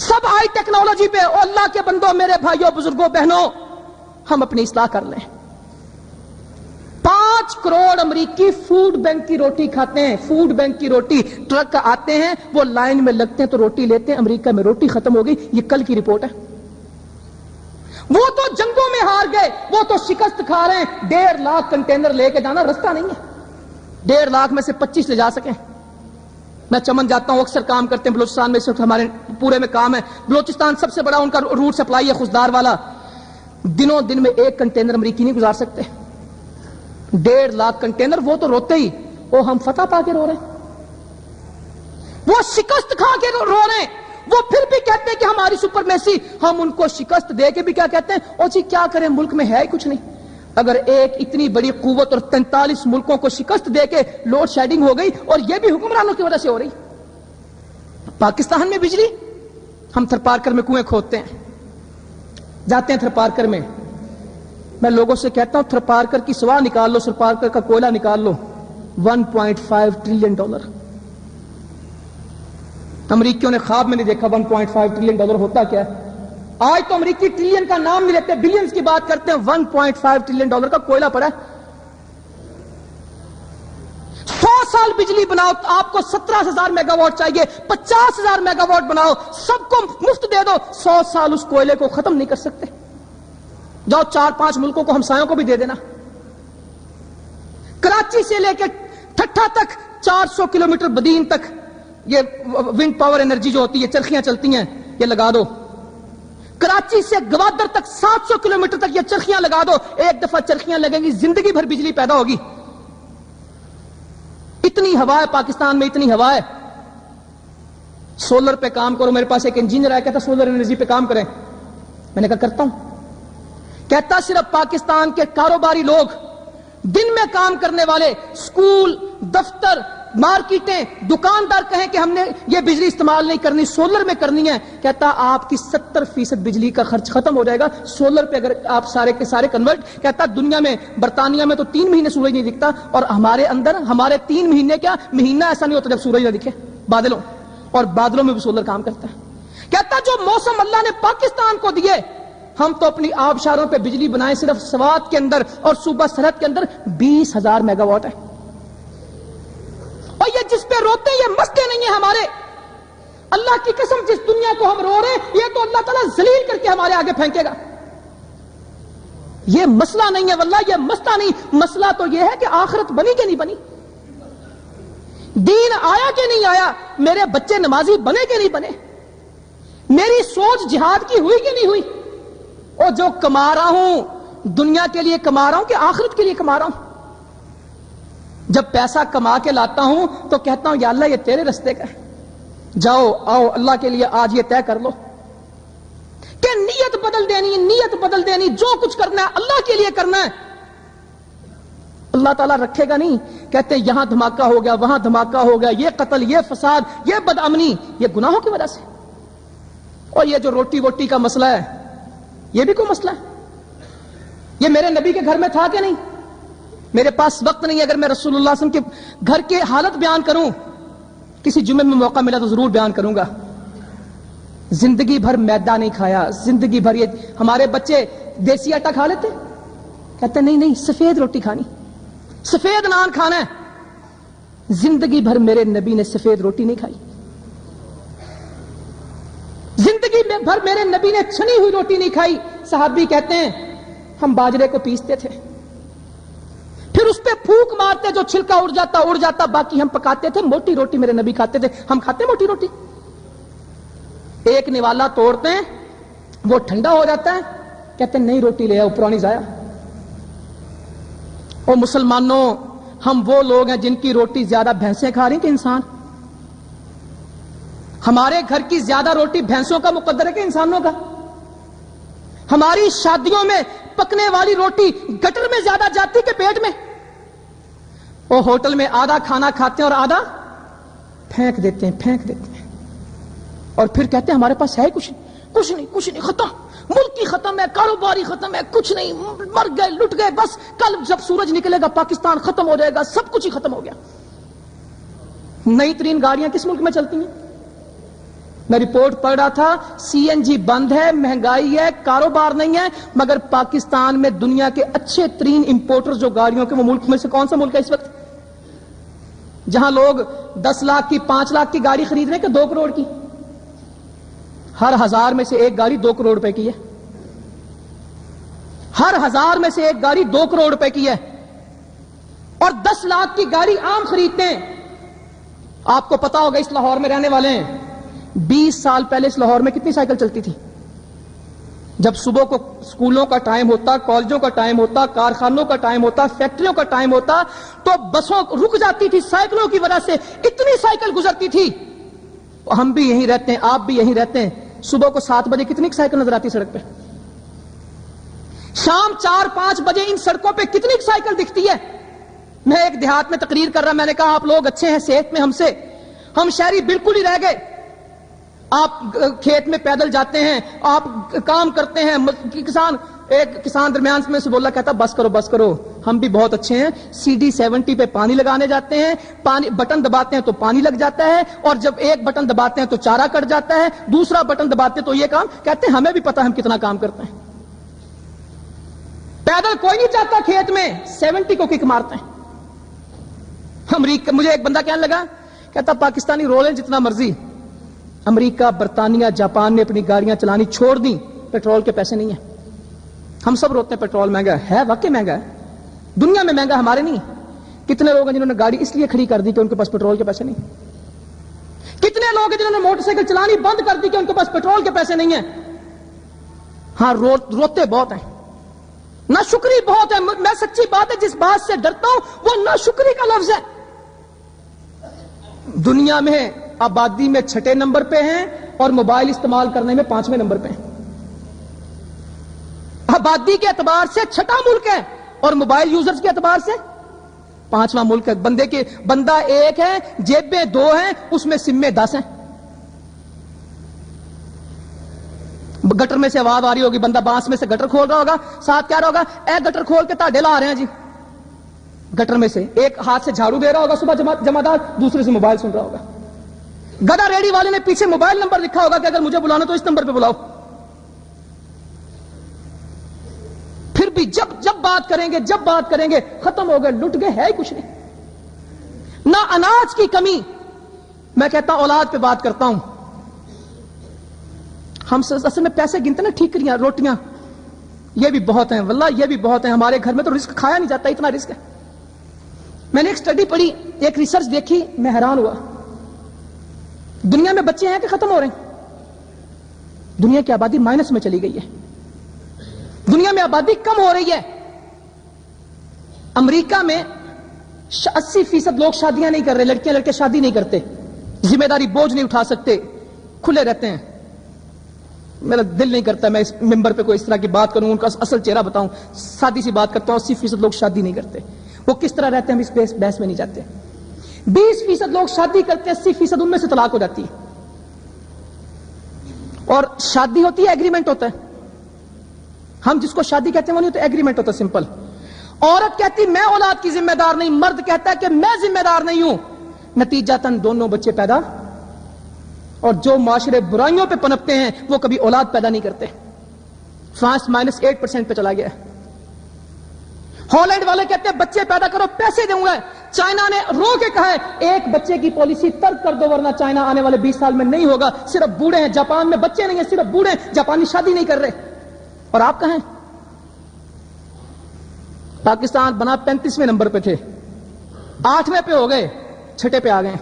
سب ہائی ٹیکنالوجی پہ. اور اللہ کے بندوں، میرے بھائیوں، بزرگوں، بہنوں، ہم اپنی اصلاح کر لیں. 5 کروڑ امریکی فوڈ بینک کی روٹی کھاتے ہیں. فوڈ بینک کی روٹی، ٹرک آتے ہیں، وہ لائن میں لگتے ہیں تو روٹی لیتے ہیں. امریکہ میں روٹی ختم ہو گئی. یہ کل کی رپورٹ ہے. وہ تو جنگوں میں ہار گئے، وہ تو شکست کھا رہے ہیں. 1.5 لاکھ کنٹینر لے کے جانا رستہ نہیں ہے. 1.5 لاکھ میں سے 25 لے جا سکیں. میں چمن جاتا ہوں، اکثر کام کرتے ہیں بلوچستان میں. اس وقت ہمارے پورے میں کام ہے. بلوچستان سب سے بڑا ان کا روٹ سپلائی ہے خزدار والا. دنوں دن میں 1 کنٹینر امریکی نہیں گزار سکتے. 1.5 لاکھ کنٹینر. وہ تو روتے ہی، وہ ہم فتح پا کے رو رہے ہیں، وہ شکست کھا کے رو رہے ہیں. وہ پھر بھی کہتے ہیں کہ ہماری سپرمیسی. ہم ان کو شکست دے کے بھی کیا کہتے ہیں, او جی کیا کریں ملک میں ہے ہی کچھ نہیں. اگر ایک اتنی بڑی قوت اور 43 ملکوں کو شکست دے کے لوڈ شیڈنگ ہو گئی, اور یہ بھی حکمرانوں کی وجہ سے ہو رہی. پاکستان میں بجلی, ہم تھرپارکر میں کنویں کھودتے ہیں, جاتے ہیں تھرپارکر میں, میں لوگوں سے کہتا ہوں تھرپارکر کی سوا نکال لو, تھرپارکر کا کوئلہ نکال لو, $1.5 ٹریلین. امریکیوں نے خواب میں نہیں دیکھا 1.5 ٹریلین ہوتا کیا ہے. آج تو امریکی ٹریلین کا نام نہیں لیتے, بلینز کی بات کرتے ہیں. 1.5 ٹریلین کا کوئلہ پڑا ہے. 100 سال بجلی بناؤ, آپ کو 17,000 میگا واٹ چاہیے, 50,000 میگا واٹ بناؤ, سب کو مفت دے دو, 100 سال اس کوئلے کو ختم نہیں کر سکتے. جاؤ 4-5 ملکوں کو, ہمسایوں کو بھی دے دینا. کراچی سے لے کے ٹھٹھا تک 400 کلومیٹر بدین تک یہ ونڈ پاور انرجی جو ہوتی ہے, چرخیاں چلتی ہیں, یہ لگا دو. کراچی سے گوادر تک 700 کلومیٹر تک یہ چرخیاں لگا دو. ایک دفعہ چرخیاں لگیں گی, زندگی بھر بجلی پیدا ہوگی. اتنی ہوا ہے پاکستان میں, اتنی ہوا ہے. سولر پہ کام کرو. میرے پاس ایک انجینئر آیا, کہتا سولر انرجی پہ کام کریں. میں نے کہا کرتا ہوں. کہتا صرف پاکستان کے کاروباری لوگ, دن میں کام کرنے والے, سکول, دفتر, مارکیٹیں, دکاندار کہیں کہ ہم نے یہ بجلی استعمال نہیں کرنی, سولر میں کرنی ہے. کہتا آپ کی 70% بجلی کا خرچ ختم ہو جائے گا سولر پہ اگر آپ سارے کے سارے کنورٹ. کہتا دنیا میں, برطانیہ میں تو 3 مہینے سورج نہیں دکھتا, اور ہمارے اندر ہمارے 3 مہینے کیا, مہینہ ایسا نہیں ہوتا جب سورج نہ دکھے, بادلوں, اور بادلوں میں بھی سولر کام کرتا ہے. کہتا جو موسم اللہ نے پاکستان کو دیے, ہم تو اپنی آبشاروں پہ بجلی بنائیں صرف سوات کے اندر اور صوبہ سرحد کے اندر 20,000 میگا واٹ ہے. اور یہ جس پہ روتے ہیں یہ مستے نہیں ہیں ہمارے. اللہ کی قسم جس دنیا کو ہم رو رہے ہیں, یہ تو اللہ تعالیٰ ذلیل کر کے ہمارے آگے پھینکے گا. یہ مسئلہ نہیں ہے واللہ, یہ مسئلہ نہیں. مسئلہ تو یہ ہے کہ آخرت بنی کہ نہیں بنی, دین آیا کہ نہیں آیا, میرے بچے نمازی بنے کہ نہیں بنے, میری سوچ جہاد کی ہوئی کہ نہیں ہوئی. اور جو کما رہا ہوں دنیا کے لیے کما رہا ہوں کہ آخرت کے لیے کما رہا ہوں. جب پیسہ کما کے لاتا ہوں تو کہتا ہوں یا اللہ یہ تیرے رستے کا ہے, جاؤ آؤ اللہ کے لیے آج یہ طے کر لو کہ نیت بدل دینی, نیت بدل دینی, جو کچھ کرنا ہے اللہ کے لیے کرنا ہے. اللہ تعالیٰ رکھے گا نہیں. کہتے ہیں یہاں دھماکہ ہو گیا, وہاں دھماکہ ہو گیا, یہ قتل, یہ فساد, یہ بدامنی, یہ گناہوں کی وجہ سے. اور یہ جو روٹی ووٹی کا مسئلہ ہے, یہ بھی کوئی مسئلہ ہے. یہ میرے نبی کے گھر میں تھا کہ نہیں. میرے پاس وقت نہیں, اگر میں رسول اللہ صلی اللہ علیہ وسلم کے گھر کے حالت بیان کروں, کسی جمعے میں موقع ملا تو ضرور بیان کروں گا. زندگی بھر میدا نہیں کھایا, زندگی بھر یہ ہمارے بچے دیسی آٹا کھا لیتے, کہتے نہیں نہیں سفید روٹی کھانی, سفید نان کھانا ہے. زندگی بھر میرے نبی نے سفید روٹی نہیں کھائی. زندگی بھر میرے نبی نے چھنی ہوئی روٹی نہیں کھائی. صحابی کہتے ہیں ہم باجرے کو پیستے تھے, پھر اس پہ پھونک مارتے, جو چھلکا اڑ جاتا, باقی ہم پکاتے تھے. موٹی روٹی میرے نبی کھاتے تھے, ہم کھاتے موٹی روٹی. ایک نوالا توڑتے ہیں, وہ ٹھنڈا ہو جاتا ہے, کہتے ہیں نئی روٹی لے آؤ, پرانی ضائع. اور مسلمانوں, ہم وہ لوگ ہیں جن کی روٹی زیادہ بھینسیں کھا رہی کہ انسان. ہمارے گھر کی زیادہ روٹی بھینسوں کا مقدر ہے کہ انسانوں کا. ہماری شادیوں میں پکنے والی روٹی گٹر میں زیادہ جاتی کہ پیٹ میں. وہ ہوٹل میں آدھا کھانا کھاتے ہیں اور آدھا پھینک دیتے ہیں, اور پھر کہتے ہیں ہمارے پاس ہے کچھ نہیں, ختم, ملک کی ختم ہے, کاروباری ختم ہے, کچھ نہیں, مر گئے, لٹ گئے, بس کل جب سورج نکلے گا پاکستان ختم ہو جائے گا, سب کچھ ہی ختم ہو گیا. نئی ترین گاڑیاں کس ملک میں چلتی ہیں؟ میں رپورٹ پڑھ رہا تھا, سی این جی بند ہے, مہنگائی ہے, کاروبار نہیں ہے, مگر پاکستان میں دنیا کے اچھے ترین امپورٹر جو گاڑیوں کے, وہ ملک میں سے کون سا ملک ہے اس وقت جہاں لوگ 10 لاکھ کی 5 لاکھ کی گاڑی خرید رہے ہیں کہ 2 کروڑ کی؟ ہر 1000 میں سے ایک گاڑی 2 کروڑ روپے کی ہے. ہر 1000 میں سے ایک گاڑی 2 کروڑ روپے کی ہے, اور 10 لاکھ کی گاڑی عام خریدتے ہیں. آپ کو پتا ہوگا, اس لاہور میں رہنے والے ہیں, 20 سال پہلے اس لاہور میں کتنی سائیکل چلتی تھی؟ جب صبح کو سکولوں کا ٹائم ہوتا, کالجوں کا ٹائم ہوتا, کارخانوں کا ٹائم ہوتا, فیکٹریوں کا ٹائم ہوتا, تو بسوں رک جاتی تھی سائیکلوں کی وجہ سے. اتنی سائیکل گزرتی تھی ہم بھی یہیں رہتے ہیں، آپ بھی یہیں رہتے ہیں، صبح کو 7 بجے کتنی سائیکل نظر آتی سڑک پہ؟ شام 4-5 بجے ان سڑکوں پہ کتنی سائیکل دکھتی ہے؟ میں ایک دیہات میں تقریر کر رہا، میں نے کہا آپ لوگ اچھے ہیں صحت میں ہم شہری بالکل ہی رہ گئے۔ آپ کھیت میں پیدل جاتے ہیں، آپ کام کرتے ہیں، ایک کسان درمیان میں سے بولا، کہتا بس کرو، ہم بھی بہت اچھے ہیں، CD 70 پہ پانی لگانے جاتے ہیں، بٹن دباتے ہیں تو پانی لگ جاتا ہے، اور جب ایک بٹن دباتے ہیں تو چارہ کٹ جاتا ہے، دوسرا بٹن دباتے تو یہ کام، کہتے ہیں ہمیں بھی پتا ہم کتنا کام کرتے ہیں۔ پیدل کوئی نہیں جاتا کھیت میں، 70 کو کک مارتے ہیں۔ امریکہ، مجھے ایک بندہ کہنے لگا، کہتا پاکستانی رولیں جتنا مرضی، امریکہ، برطانیہ، جاپان نے اپنی گاڑیاں چلانی چھوڑ دیں، پیٹرول کے پیسے نہیں ہیں۔ ہم سب روتے ہیں پیٹرول مہنگا ہے، واقعی مہنگا ہے، دنیا میں مہنگا، ہمارے نہیں۔ کتنے لوگ ہیں جنہوں نے گاڑی اس لیے کھڑی کر دی کہ ان کے پاس پیٹرول کے پیسے نہیں؟ کتنے لوگ ہیں جنہوں نے موٹر سائیکل چلانی بند کر دی کہ ان کے پاس پیٹرول کے پیسے نہیں ہیں؟ ہاں، روتے بہت ہیں، ناشکری بہت ہے۔ میں سچی بات ہے، جس بات سے ڈرتا ہوں وہ ناشکری کا لفظ ہے۔ دنیا میں آبادی میں 6 نمبر پہ ہیں اور موبائل استعمال کرنے میں 5ویں نمبر پہ ہیں۔ آبادی کے اعتبار سے 6واں ملک ہے اور موبائل یوزرز کے اعتبار سے 5واں ملک ہے۔ بندہ 1 ہے، جیبیں 2 ہیں، اس میں سمیں 10 ہیں۔ گٹر میں سے آواز آ رہی ہوگی، بندہ بانس میں سے گٹر کھول رہا ہوگا، ساتھ کیا رہا ہوگا، اے گٹر کھول کے تاڑے لا رہے ہیں جی۔ گٹر میں سے ایک ہاتھ سے جھاڑو دے رہا ہوگا صبح جمعدار، دوسرے سے موبائل سن رہا ہوگا۔ گدا ریڈی والے نے پیچھے موبائل نمبر لکھا ہوگا کہ اگر مجھے بلانا تو اس نمبر پہ بلاؤ۔ پھر بھی جب بات کریں گے ختم ہو گئے، لٹ گئے، ہے ہی کچھ نہیں۔ نہ اناج کی کمی، میں کہتا ہوں اولاد پہ بات کرتا ہوں، ہم اصل میں پیسے گنتے نا، ٹھیکریاں، روٹیاں، یہ بھی بہت ہیں، واللہ یہ بھی بہت ہیں۔ ہمارے گھر میں تو رزق کھایا نہیں جاتا، اتنا رزق ہے۔ میں نے ایک سٹڈی پڑھی، ایک ریسرچ دیکھی، میں حیران ہوا۔ دنیا میں بچے ہیں کہ ختم ہو رہے ہیں؟ دنیا کی آبادی مائنس میں چلی گئی ہے، دنیا میں آبادی کم ہو رہی ہے۔ امریکہ میں 80% لوگ شادیاں نہیں کر رہے، لڑکیاں لڑکے شادی نہیں کرتے، ذمہ داری بوجھ نہیں اٹھا سکتے، کھلے رہتے ہیں۔ میرا دل نہیں کرتا میں اس ممبر پہ کوئی اس طرح کی بات کروں، ان کا اصل چہرہ بتاؤں، سادی سی بات کرتا ہوں۔ 80% لوگ شادی نہیں کرتے، وہ کس طرح رہتے ہیں ہم اس بحث میں نہیں جاتے۔ 20% لوگ شادی کرتے ہیں، 80% ان میں سے طلاق ہو جاتی ہے۔ اور شادی ہوتی ہے، ایگریمنٹ ہوتا ہے، ہم جس کو شادی کہتے ہیں وہ نہیں ہوتا، ایگریمنٹ ہوتا ہے، سمپل۔ عورت کہتی میں اولاد کی ذمہ دار نہیں، مرد کہتا ہے کہ میں ذمہ دار نہیں ہوں، نتیجتاً دونوں بچے پیدا، اور جو معاشرے برائیوں پہ پنپتے ہیں وہ کبھی اولاد پیدا نہیں کرتے۔ فرانس -8% پہ چلا گیا ہے۔ ہالینڈ والے کہتے ہیں بچے پیدا کرو، پیسے دوں گا۔ چائنا نے رو کے کہا ہے ایک بچے کی پالیسی ترک کر دو ورنہ چائنا آنے والے 20 سال میں نہیں ہوگا، صرف بوڑھے ہیں۔ جاپان میں بچے نہیں ہیں، صرف بوڑھے ہیں، جاپانی شادی نہیں کر رہے۔ اور آپ کہاں ہیں؟ پاکستان بنا 35ویں نمبر پہ تھے، 8ویں پہ ہو گئے، 6 پہ آ گئے۔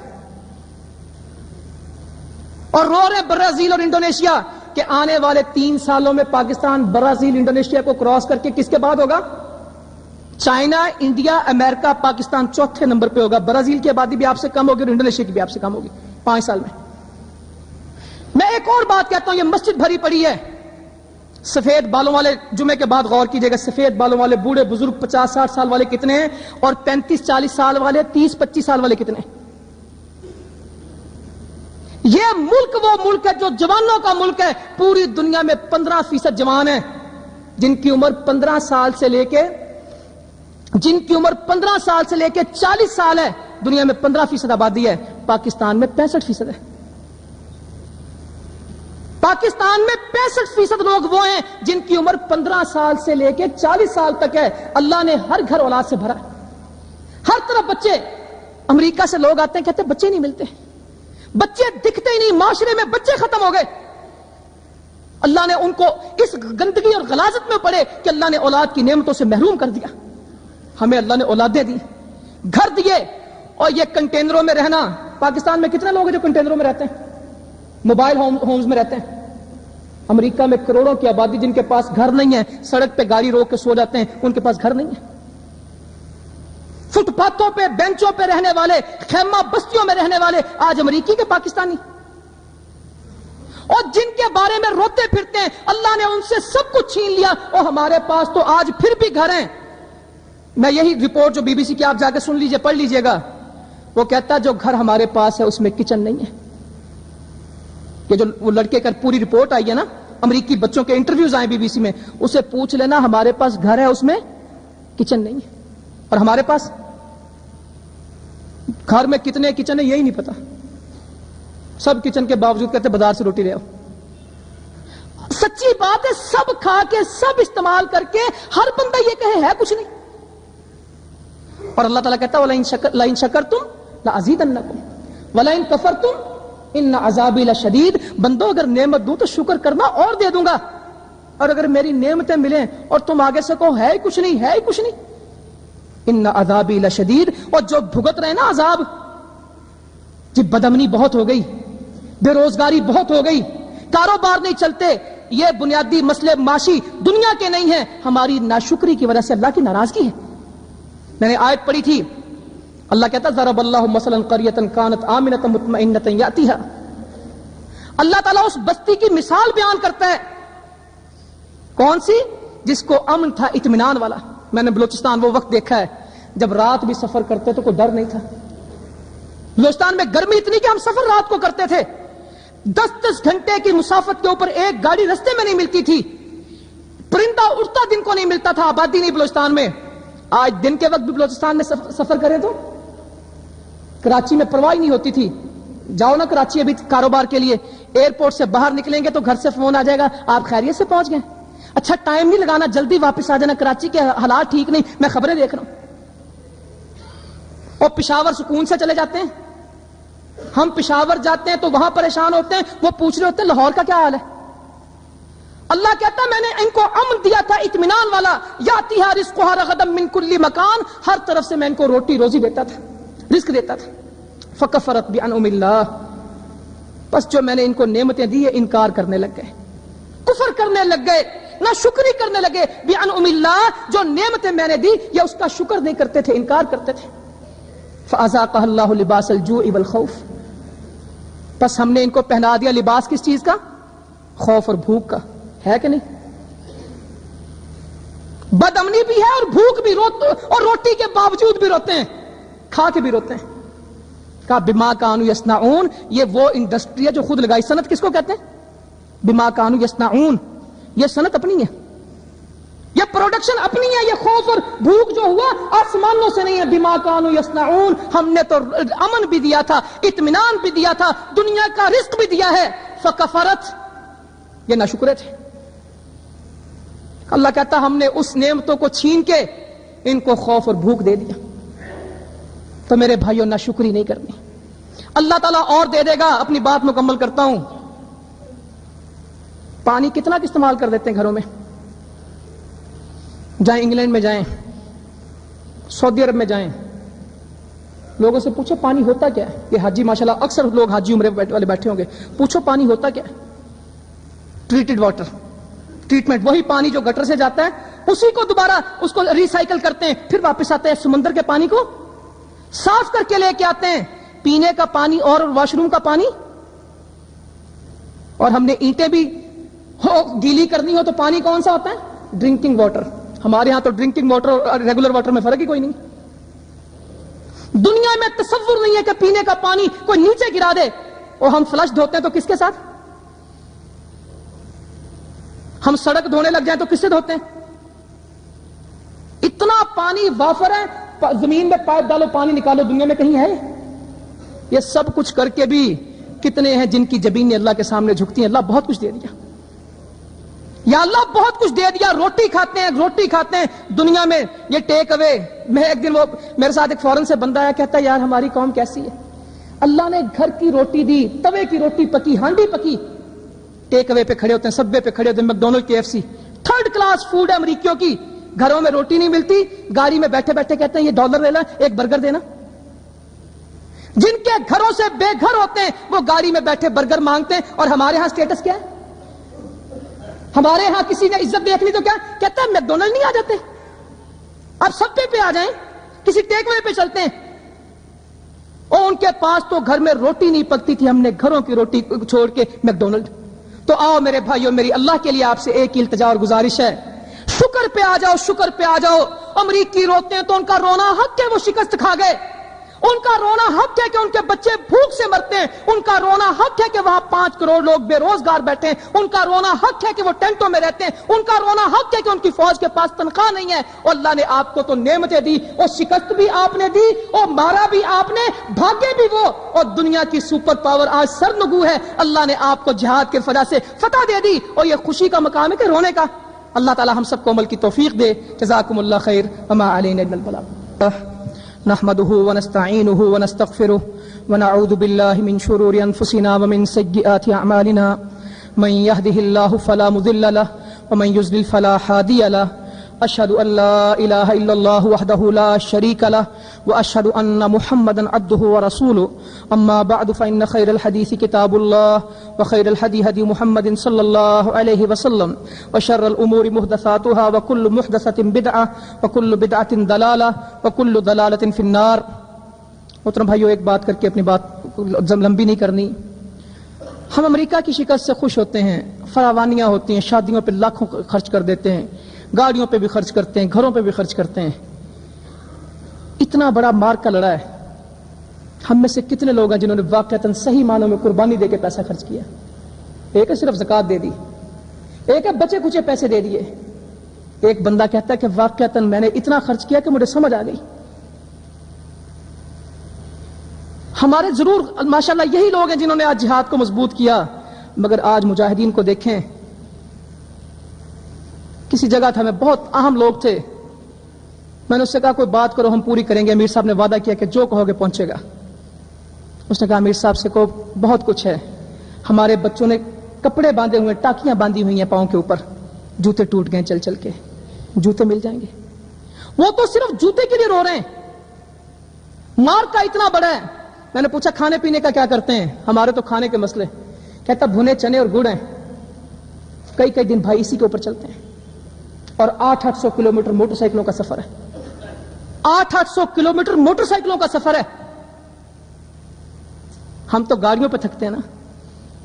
اور رو رہے برازیل اور انڈونیشیا کہ آنے والے 3 سالوں میں پاکستان برازیل انڈونیشیا کو کراس کر کے کس کے بعد ہوگا؟ چائنا، انڈیا، امریکہ، پاکستان 4تھے نمبر پہ ہوگا۔ برازیل کی آبادی بھی آپ سے کم ہوگی اور انڈونیشیا کی بھی آپ سے کم ہوگی 5 سال میں۔ میں ایک اور بات کہتا ہوں، یہ مسجد بھری پڑی ہے، سفید بالوں والے، جمعے کے بعد غور کیجئے گا، سفید بالوں والے بوڑھے بزرگ 50-60 سال والے کتنے ہیں، اور 35-40 سال والے، 30-25 سال والے کتنے ہیں؟ یہ ملک وہ ملک ہے جو جوانوں کا ملک ہے۔ پوری دنیا میں 15% جوان ہیں جن کی عمر 15 سال سے لے کے 40 سال ہے۔ دنیا میں 15% آبادی ہے، پاکستان میں 65% ہے۔ پاکستان میں 65% لوگ وہ ہیں جن کی عمر 15 سال سے لے کے 40 سال تک ہے۔ اللہ نے ہر گھر اولاد سے بھرا ہے، ہر طرف بچے۔ امریکہ سے لوگ آتے ہیں کہتے ہیں بچے نہیں ملتے، بچے دکھتے ہی نہیں، معاشرے میں بچے ختم ہو گئے۔ اللہ نے ان کو اس گندگی اور غلاظت میں پڑے کہ اللہ نے اولاد کی نعمتوں سے محروم کر دیا۔ ہمیں اللہ نے اولادیں دی، گھر دیے، اور یہ کنٹینروں میں رہنا۔ پاکستان میں کتنے لوگ ہیں جو کنٹینروں میں رہتے ہیں، موبائل ہومز میں رہتے ہیں؟ امریکہ میں کروڑوں کی آبادی جن کے پاس گھر نہیں ہے، سڑک پہ گاڑی روک کے سو جاتے ہیں، ان کے پاس گھر نہیں ہے۔ فٹ پاتھوں پہ، بینچوں پہ رہنے والے، خیمہ بستیوں میں رہنے والے آج امریکی کے پاکستانی۔ اور جن کے بارے میں روتے پھرتے ہیں اللہ نے ان سے سب کچھ چھین لیا اور ہمارے پاس تو آج پھر بھی گھر ہیں. میں یہی رپورٹ جو بی بی سی کی آپ جا کے سن لیجئے, پڑھ لیجئے گا, وہ کہتا جو گھر ہمارے پاس ہے اس میں کچن نہیں ہے. یہ جو وہ لڑکے کا پوری رپورٹ آئی ہے نا, امریکی بچوں کے انٹرویوز آئے بی بی سی میں, اسے پوچھ لینا ہمارے پاس گھر ہے اس میں کچن نہیں ہے, اور ہمارے پاس گھر میں کتنے کچن ہے یہی نہیں پتا. سب کچن کے باوجود کہتے بازار سے روٹی لے آؤ. سچی بات ہے, سب کھا کے سب استعمال کر کے ہر بندہ یہ کہے ہے کچھ نہیں. اور اللہ تعالیٰ کہتا ہے وَلَئِن شَكَرْتُمْ لَأَزِيدَنَّكُمْ وَلَئِن كَفَرْتُمْ إِنَّ عَذَابِي لَشَدِيدٌ. بندو اگر نعمت دوں تو شکر کرنا اور دے دوں گا, اور اگر میری نعمتیں ملیں اور تم آگے سے کہو ہے ہی کچھ نہیں, ہے ہی کچھ نہیں, ان عذابی لشدید. اور جو بھگت رہے نا عذاب, جی بدامنی بہت ہو گئی, بے روزگاری بہت ہو گئی, کاروبار نہیں چلتے, یہ بنیادی مسئلے معاشی دنیا کے نہیں ہیں, ہماری ناشکری کی وجہ سے اللہ کی ناراضگی ہے. میں نے آیت پڑھی تھی, اللہ کہتا ضرب اللہ مثلا قریۃ کانت آمنۃ مطمئنۃ یاتیھا. اللہ تعالیٰ اس بستی کی مثال بیان کرتا ہے, کون سی؟ جس کو امن تھا, اطمینان والا. میں نے بلوچستان وہ وقت دیکھا ہے جب رات بھی سفر کرتے تو کوئی ڈر نہیں تھا. بلوچستان میں گرمی اتنی کہ ہم سفر رات کو کرتے تھے, 10-10 گھنٹے کی مسافت کے اوپر ایک گاڑی رستے میں نہیں ملتی تھی, پرندہ اڑتا دن کو نہیں ملتا تھا, آبادی نہیں بلوچستان میں. آج دن کے وقت بھی بلوچستان میں سفر کریں تو کراچی میں پرواہ نہیں ہوتی تھی. جاؤ نا کراچی ابھی کاروبار کے لیے, ایئرپورٹ سے باہر نکلیں گے تو گھر سے فون آ جائے گا آپ خیریت سے پہنچ گئے, اچھا ٹائم نہیں لگانا, جلدی واپس آ جانا, کراچی کے حالات ٹھیک نہیں, میں خبریں دیکھ رہا ہوں. اور پشاور سکون سے چلے جاتے ہیں. ہم پشاور جاتے ہیں تو وہاں پریشان ہوتے ہیں, وہ پوچھ رہے ہوتے ہیں لاہور کا کیا حال ہے. اللہ کہتا ہے میں نے ان کو امن دیا تھا, اطمینان والا. یاتیھا رزقھا رغدا من کل مکان, ہر طرف سے میں ان کو روٹی روزی دیتا تھا, رزق دیتا تھا. فکفرت بانعم اللہ, بس جو میں نے ان کو نعمتیں دی انکار کرنے لگ گئے, کفر کرنے لگ گئے, نہ شکری کرنے لگے. بانعم اللہ, جو نعمتیں میں نے دی یا اس کا شکر نہیں کرتے تھے, انکار کرتے تھے. فاذاقها اللہ لباس الجوع والخوف, بس ہم نے ان کو پہنا دیا لباس کس چیز کا؟ خوف اور بھوک کا. ہے کہ نہیں؟ بدامنی بھی ہے اور بھوک بھی, اور روٹی کے باوجود بھی روتے ہیں, کھا کے بھی روتے ہیں. کہا بما کانوا یصنعون, یہ وہ انڈسٹری ہے جو خود لگائی. صنعت کس کو کہتے ہیں؟ بما کانوا یصنعون, یہ صنعت اپنی ہے, یہ پروڈکشن اپنی ہے. یہ خوف اور بھوک جو ہوا آسمانوں سے نہیں ہے. بما کانوا یصنعون, ہم نے تو امن بھی دیا تھا, اطمینان بھی دیا تھا, دنیا کا رزق بھی دیا ہے. فکفرت, یہ ناشکرے تھے. اللہ کہتا ہم نے اس نعمتوں کو چھین کے ان کو خوف اور بھوک دے دیا. تو میرے بھائیوں ناشکری نہیں کرنی. اللہ تعالیٰ اور دے دے گا. اپنی بات مکمل کرتا ہوں. پانی کتنا استعمال کر دیتے ہیں گھروں میں. جائیں انگلینڈ میں جائیں, سعودی عرب میں جائیں, لوگوں سے پوچھو پانی ہوتا کیا ہے. یہ حاجی ماشاءاللہ اکثر لوگ حاجی عمرے والے بیٹھے ہوں گے, پوچھو پانی ہوتا کیا ہے. ٹریٹڈ واٹر, ٹریٹمنٹ, وہی پانی جو گٹر سے جاتا ہے اسی کو دوبارہ اس کو ریسائیکل کرتے ہیں, پھر واپس آتے ہیں سمندر کے پانی کو صاف کر کے لے کے آتے ہیں. پینے کا پانی اور واش روم کا پانی. اور ہم نے اینٹیں بھی گیلی کرنی ہو تو پانی کون سا ہوتا ہے؟ Drinking water. ہمارے ہاں تو ڈرنکنگ واٹر اور ریگولر واٹر میں فرق ہی کوئی نہیں. دنیا میں تصور نہیں ہے کہ پینے کا پانی کوئی نیچے گرا دے. اور ہم فلش دھوتے ہیں تو کس کے ساتھ؟ ہم سڑک دھونے لگ جائیں تو کس سے دھوتے ہیں؟ اتنا پانی وافر ہے, زمین میں پائپ ڈالو پانی نکالو, دنیا میں کہیں ہے؟ یہ سب کچھ کر کے بھی کتنے ہیں جن کی جبینیں اللہ کے سامنے جھکتی ہیں. اللہ بہت کچھ دے دیا, یا اللہ بہت کچھ دے دیا. روٹی کھاتے ہیں دنیا میں, یہ ٹیک اوے. میں ایک دن وہ میرے ساتھ ایک فورن سے بندہ آیا, کہتا ہے یار ہماری قوم کیسی ہے, اللہ نے گھر کی روٹی دی, توے کی روٹی پکی, ہانڈی پکی. ٹیک اوے پہ کھڑے ہوتے ہیں, سب وے پہ کھڑے ہوتے ہیں, McDonald, KFC, third class food ہے امریکیوں کی. گھروں میں روٹی نہیں ملتی, گاڑی میں بیٹھے بیٹھے کہتے ہیں یہ $1 لینا, ایک برگر دینا. جن کے گھروں سے بے گھر ہوتے ہیں وہ گاڑی میں بیٹھے برگر مانگتے ہیں. اور ہمارے ہاں سٹیٹس کیا ہے؟ ہمارے ہاں کسی نے عزت دیکھ لی تو کیا کہتا ہے میکڈونلڈ نہیں آ جاتے, اب سب پہ آ جائیں, کسی ٹیک اوے پہ چلتے ہیں. اور ان کے پاس تو گھر میں روٹی نہیں پکتی تھی, ہم نے گھروں کی روٹی چھوڑ کے میکڈونلڈ. تو آؤ میرے بھائیوں، میری اللہ کے لیے آپ سے ایک التجا اور گزارش ہے، شکر پہ آ جاؤ، شکر پہ آ جاؤ۔ امریکی روتے ہیں تو ان کا رونا حق ہے، وہ شکست کھا گئے۔ ان کا رونا حق ہے کہ ان کے بچے بھوک سے مرتے ہیں، ان کا رونا حق ہے کہ وہاں 5 کروڑ لوگ بے روزگار بیٹھے ہیں، ان کا رونا حق ہے کہ وہ ٹینٹوں میں رہتے ہیں، ان کا رونا حق ہے کہ ان کی فوج کے پاس تنخواہ نہیں ہے۔ اور اللہ نے آپ کو تو نعمتیں دی، اور شکست بھی آپ نے دی، اور مارا بھی آپ نے، بھاگے بھی وہ، اور دنیا کی سپر پاور آج سرنگو ہے۔ اللہ نے آپ کو جہاد کے وجہ سے فتح دے دی، اور یہ خوشی کا مقام ہے کہ رونے کا۔ اللہ تعالی ہم سب کو عمل کی توفیق دے۔ جزاکم اللہ خیر، وما علینا الا البلاغ۔ نحمده ونستعينه ونستغفره ونعوذ بالله من شرور أنفسنا ومن سيئات أعمالنا، من يهده الله فلا مضل له ومن يضلل فلا هادي له، أشهد أن لا إله إلا الله وحده لا شريك له، وأشهد أن محمدا عبده ورسوله، أما بعد فإن خير الحديث كتاب الله، وخير الهدي هدي محمد صلى الله عليه وسلم، وشر الأمور محدثاتها، وكل محدثة بدعة، وكل بدعة ضلالة، وكل ضلالة في النار۔ محترم بھائیو، ایک بات کر کے اپنی بات لمبی نہیں کرنی۔ ہم امریکہ کی شکست سے خوش ہوتے ہیں، فراوانیاں ہوتی ہیں، شادیوں پہ لاکھوں خرچ کر دیتے ہیں، گاڑیوں پہ بھی خرچ کرتے ہیں، گھروں پہ بھی خرچ کرتے ہیں۔ اتنا بڑا مار کا لڑا ہے، ہم میں سے کتنے لوگ ہیں جنہوں نے واقعتاً صحیح معنوں میں قربانی دے کے پیسہ خرچ کیا؟ ایک ہے صرف زکوٰۃ دے دی، ایک ہے بچے کچے پیسے دے دیے، ایک بندہ کہتا ہے کہ واقعتاً میں نے اتنا خرچ کیا کہ مجھے سمجھ آ گئی۔ ہمارے ضرور ماشاءاللہ یہی لوگ ہیں جنہوں نے آج جہاد کو مضبوط کیا، مگر آج مجاہدین کو دیکھیں۔ کسی جگہ تھا، میں بہت اہم لوگ تھے، میں نے اس سے کہا کوئی بات کرو، ہم پوری کریں گے۔ امیر صاحب نے وعدہ کیا کہ جو کہو گے پہنچے گا۔ اس نے کہا امیر صاحب سے کو بہت کچھ ہے، ہمارے بچوں نے کپڑے باندھے ہوئے، ٹاکیاں باندھی ہوئی ہیں پاؤں کے اوپر، جوتے ٹوٹ گئے چل چل کے، جوتے مل جائیں گے؟ وہ تو صرف جوتے کے لیے رو رہے ہیں، مار کا اتنا بڑا ہے۔ میں نے پوچھا کھانے پینے کا کیا کرتے ہیں؟ ہمارے تو کھانے کے مسئلے، کہتا بھنے چنے اور گڑ ہیں، کئی کئی دن بھائی اسی کے اوپر چلتے ہیں، اور 800 کلومیٹر موٹر سائیکلوں کا سفر ہے، 800 کلومیٹر موٹر سائیکلوں کا سفر ہے۔ ہم تو گاڑیوں پہ تھکتے ہیں نا،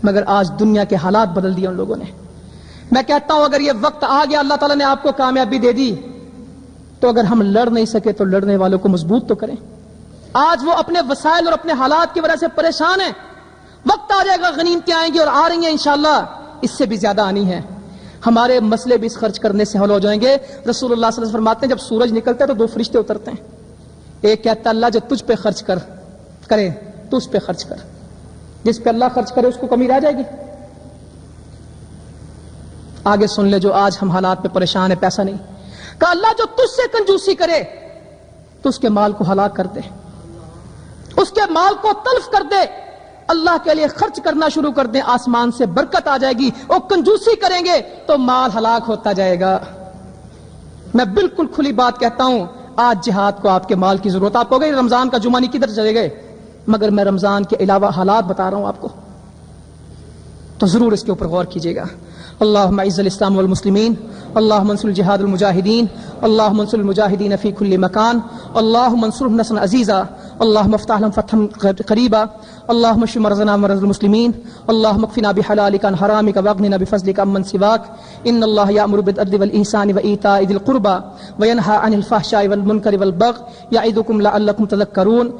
مگر آج دنیا کے حالات بدل دیے ان لوگوں نے۔ میں کہتا ہوں اگر یہ وقت آ گیا، اللہ تعالیٰ نے آپ کو کامیابی دے دی، تو اگر ہم لڑ نہیں سکے تو لڑنے والوں کو مضبوط تو کریں۔ آج وہ اپنے وسائل اور اپنے حالات کی وجہ سے پریشان ہیں، وقت آ جائے گا غنیمتیں آئیں گی اور آ رہی ہیں انشاءاللہ، اس سے بھی زیادہ آنی ہے۔ ہمارے مسئلے بھی اس خرچ کرنے سے حل ہو جائیں گے۔ رسول اللہ صلی اللہ علیہ وسلم فرماتے ہیں جب سورج نکلتا ہے تو 2 فرشتے اترتے ہیں، ایک کہتا ہے اللہ جو تجھ پہ خرچ کرے تو اس پہ خرچ کر، جس پہ اللہ خرچ کرے اس کو کمی رہ جائے گی۔ آگے سن لے، جو آج ہم حالات پہ پریشان ہے، پیسہ نہیں، کہا اللہ جو تجھ سے کنجوسی کرے تو اس کے مال کو ہلاک کر دے، اس کے مال کو تلف کر دے، اللہ کے لیے خرچ کرنا شروع کر دیں، آسمان سے برکت آ جائے گی، اور کنجوسی کریں گے تو مال ہلاک ہوتا جائے گا۔ میں بالکل کھلی بات کہتا ہوں، آج جہاد کو آپ کے مال کی ضرورت۔ آپ ہو گئی رمضان کا جمعہ نہیں کدھر چلے گئے، مگر میں رمضان کے علاوہ حالات بتا رہا ہوں آپ کو، تو ضرور اس کے اوپر غور کیجیے گا۔ اللہم اعز الاسلام والمسلمین، اللہم انصر الجہاد المجاہدین، اللہم انصر المجاہدین فی کل مکان، اللہم انصرهم نصرا عزیزا، اللہم افتح لهم فتحا قریبا، اللہم اشف مرضنا ومرضى المسلمین، اللہم اکفنا بحلالک عن حرامک واغننا بفضلک عمن سواک، ان اللہ یأمر بالعدل والإحسان وإیتاء ذی القربى وینہی عن الفحشاء والمنکر والبغی یعظکم لعلکم تذکرون۔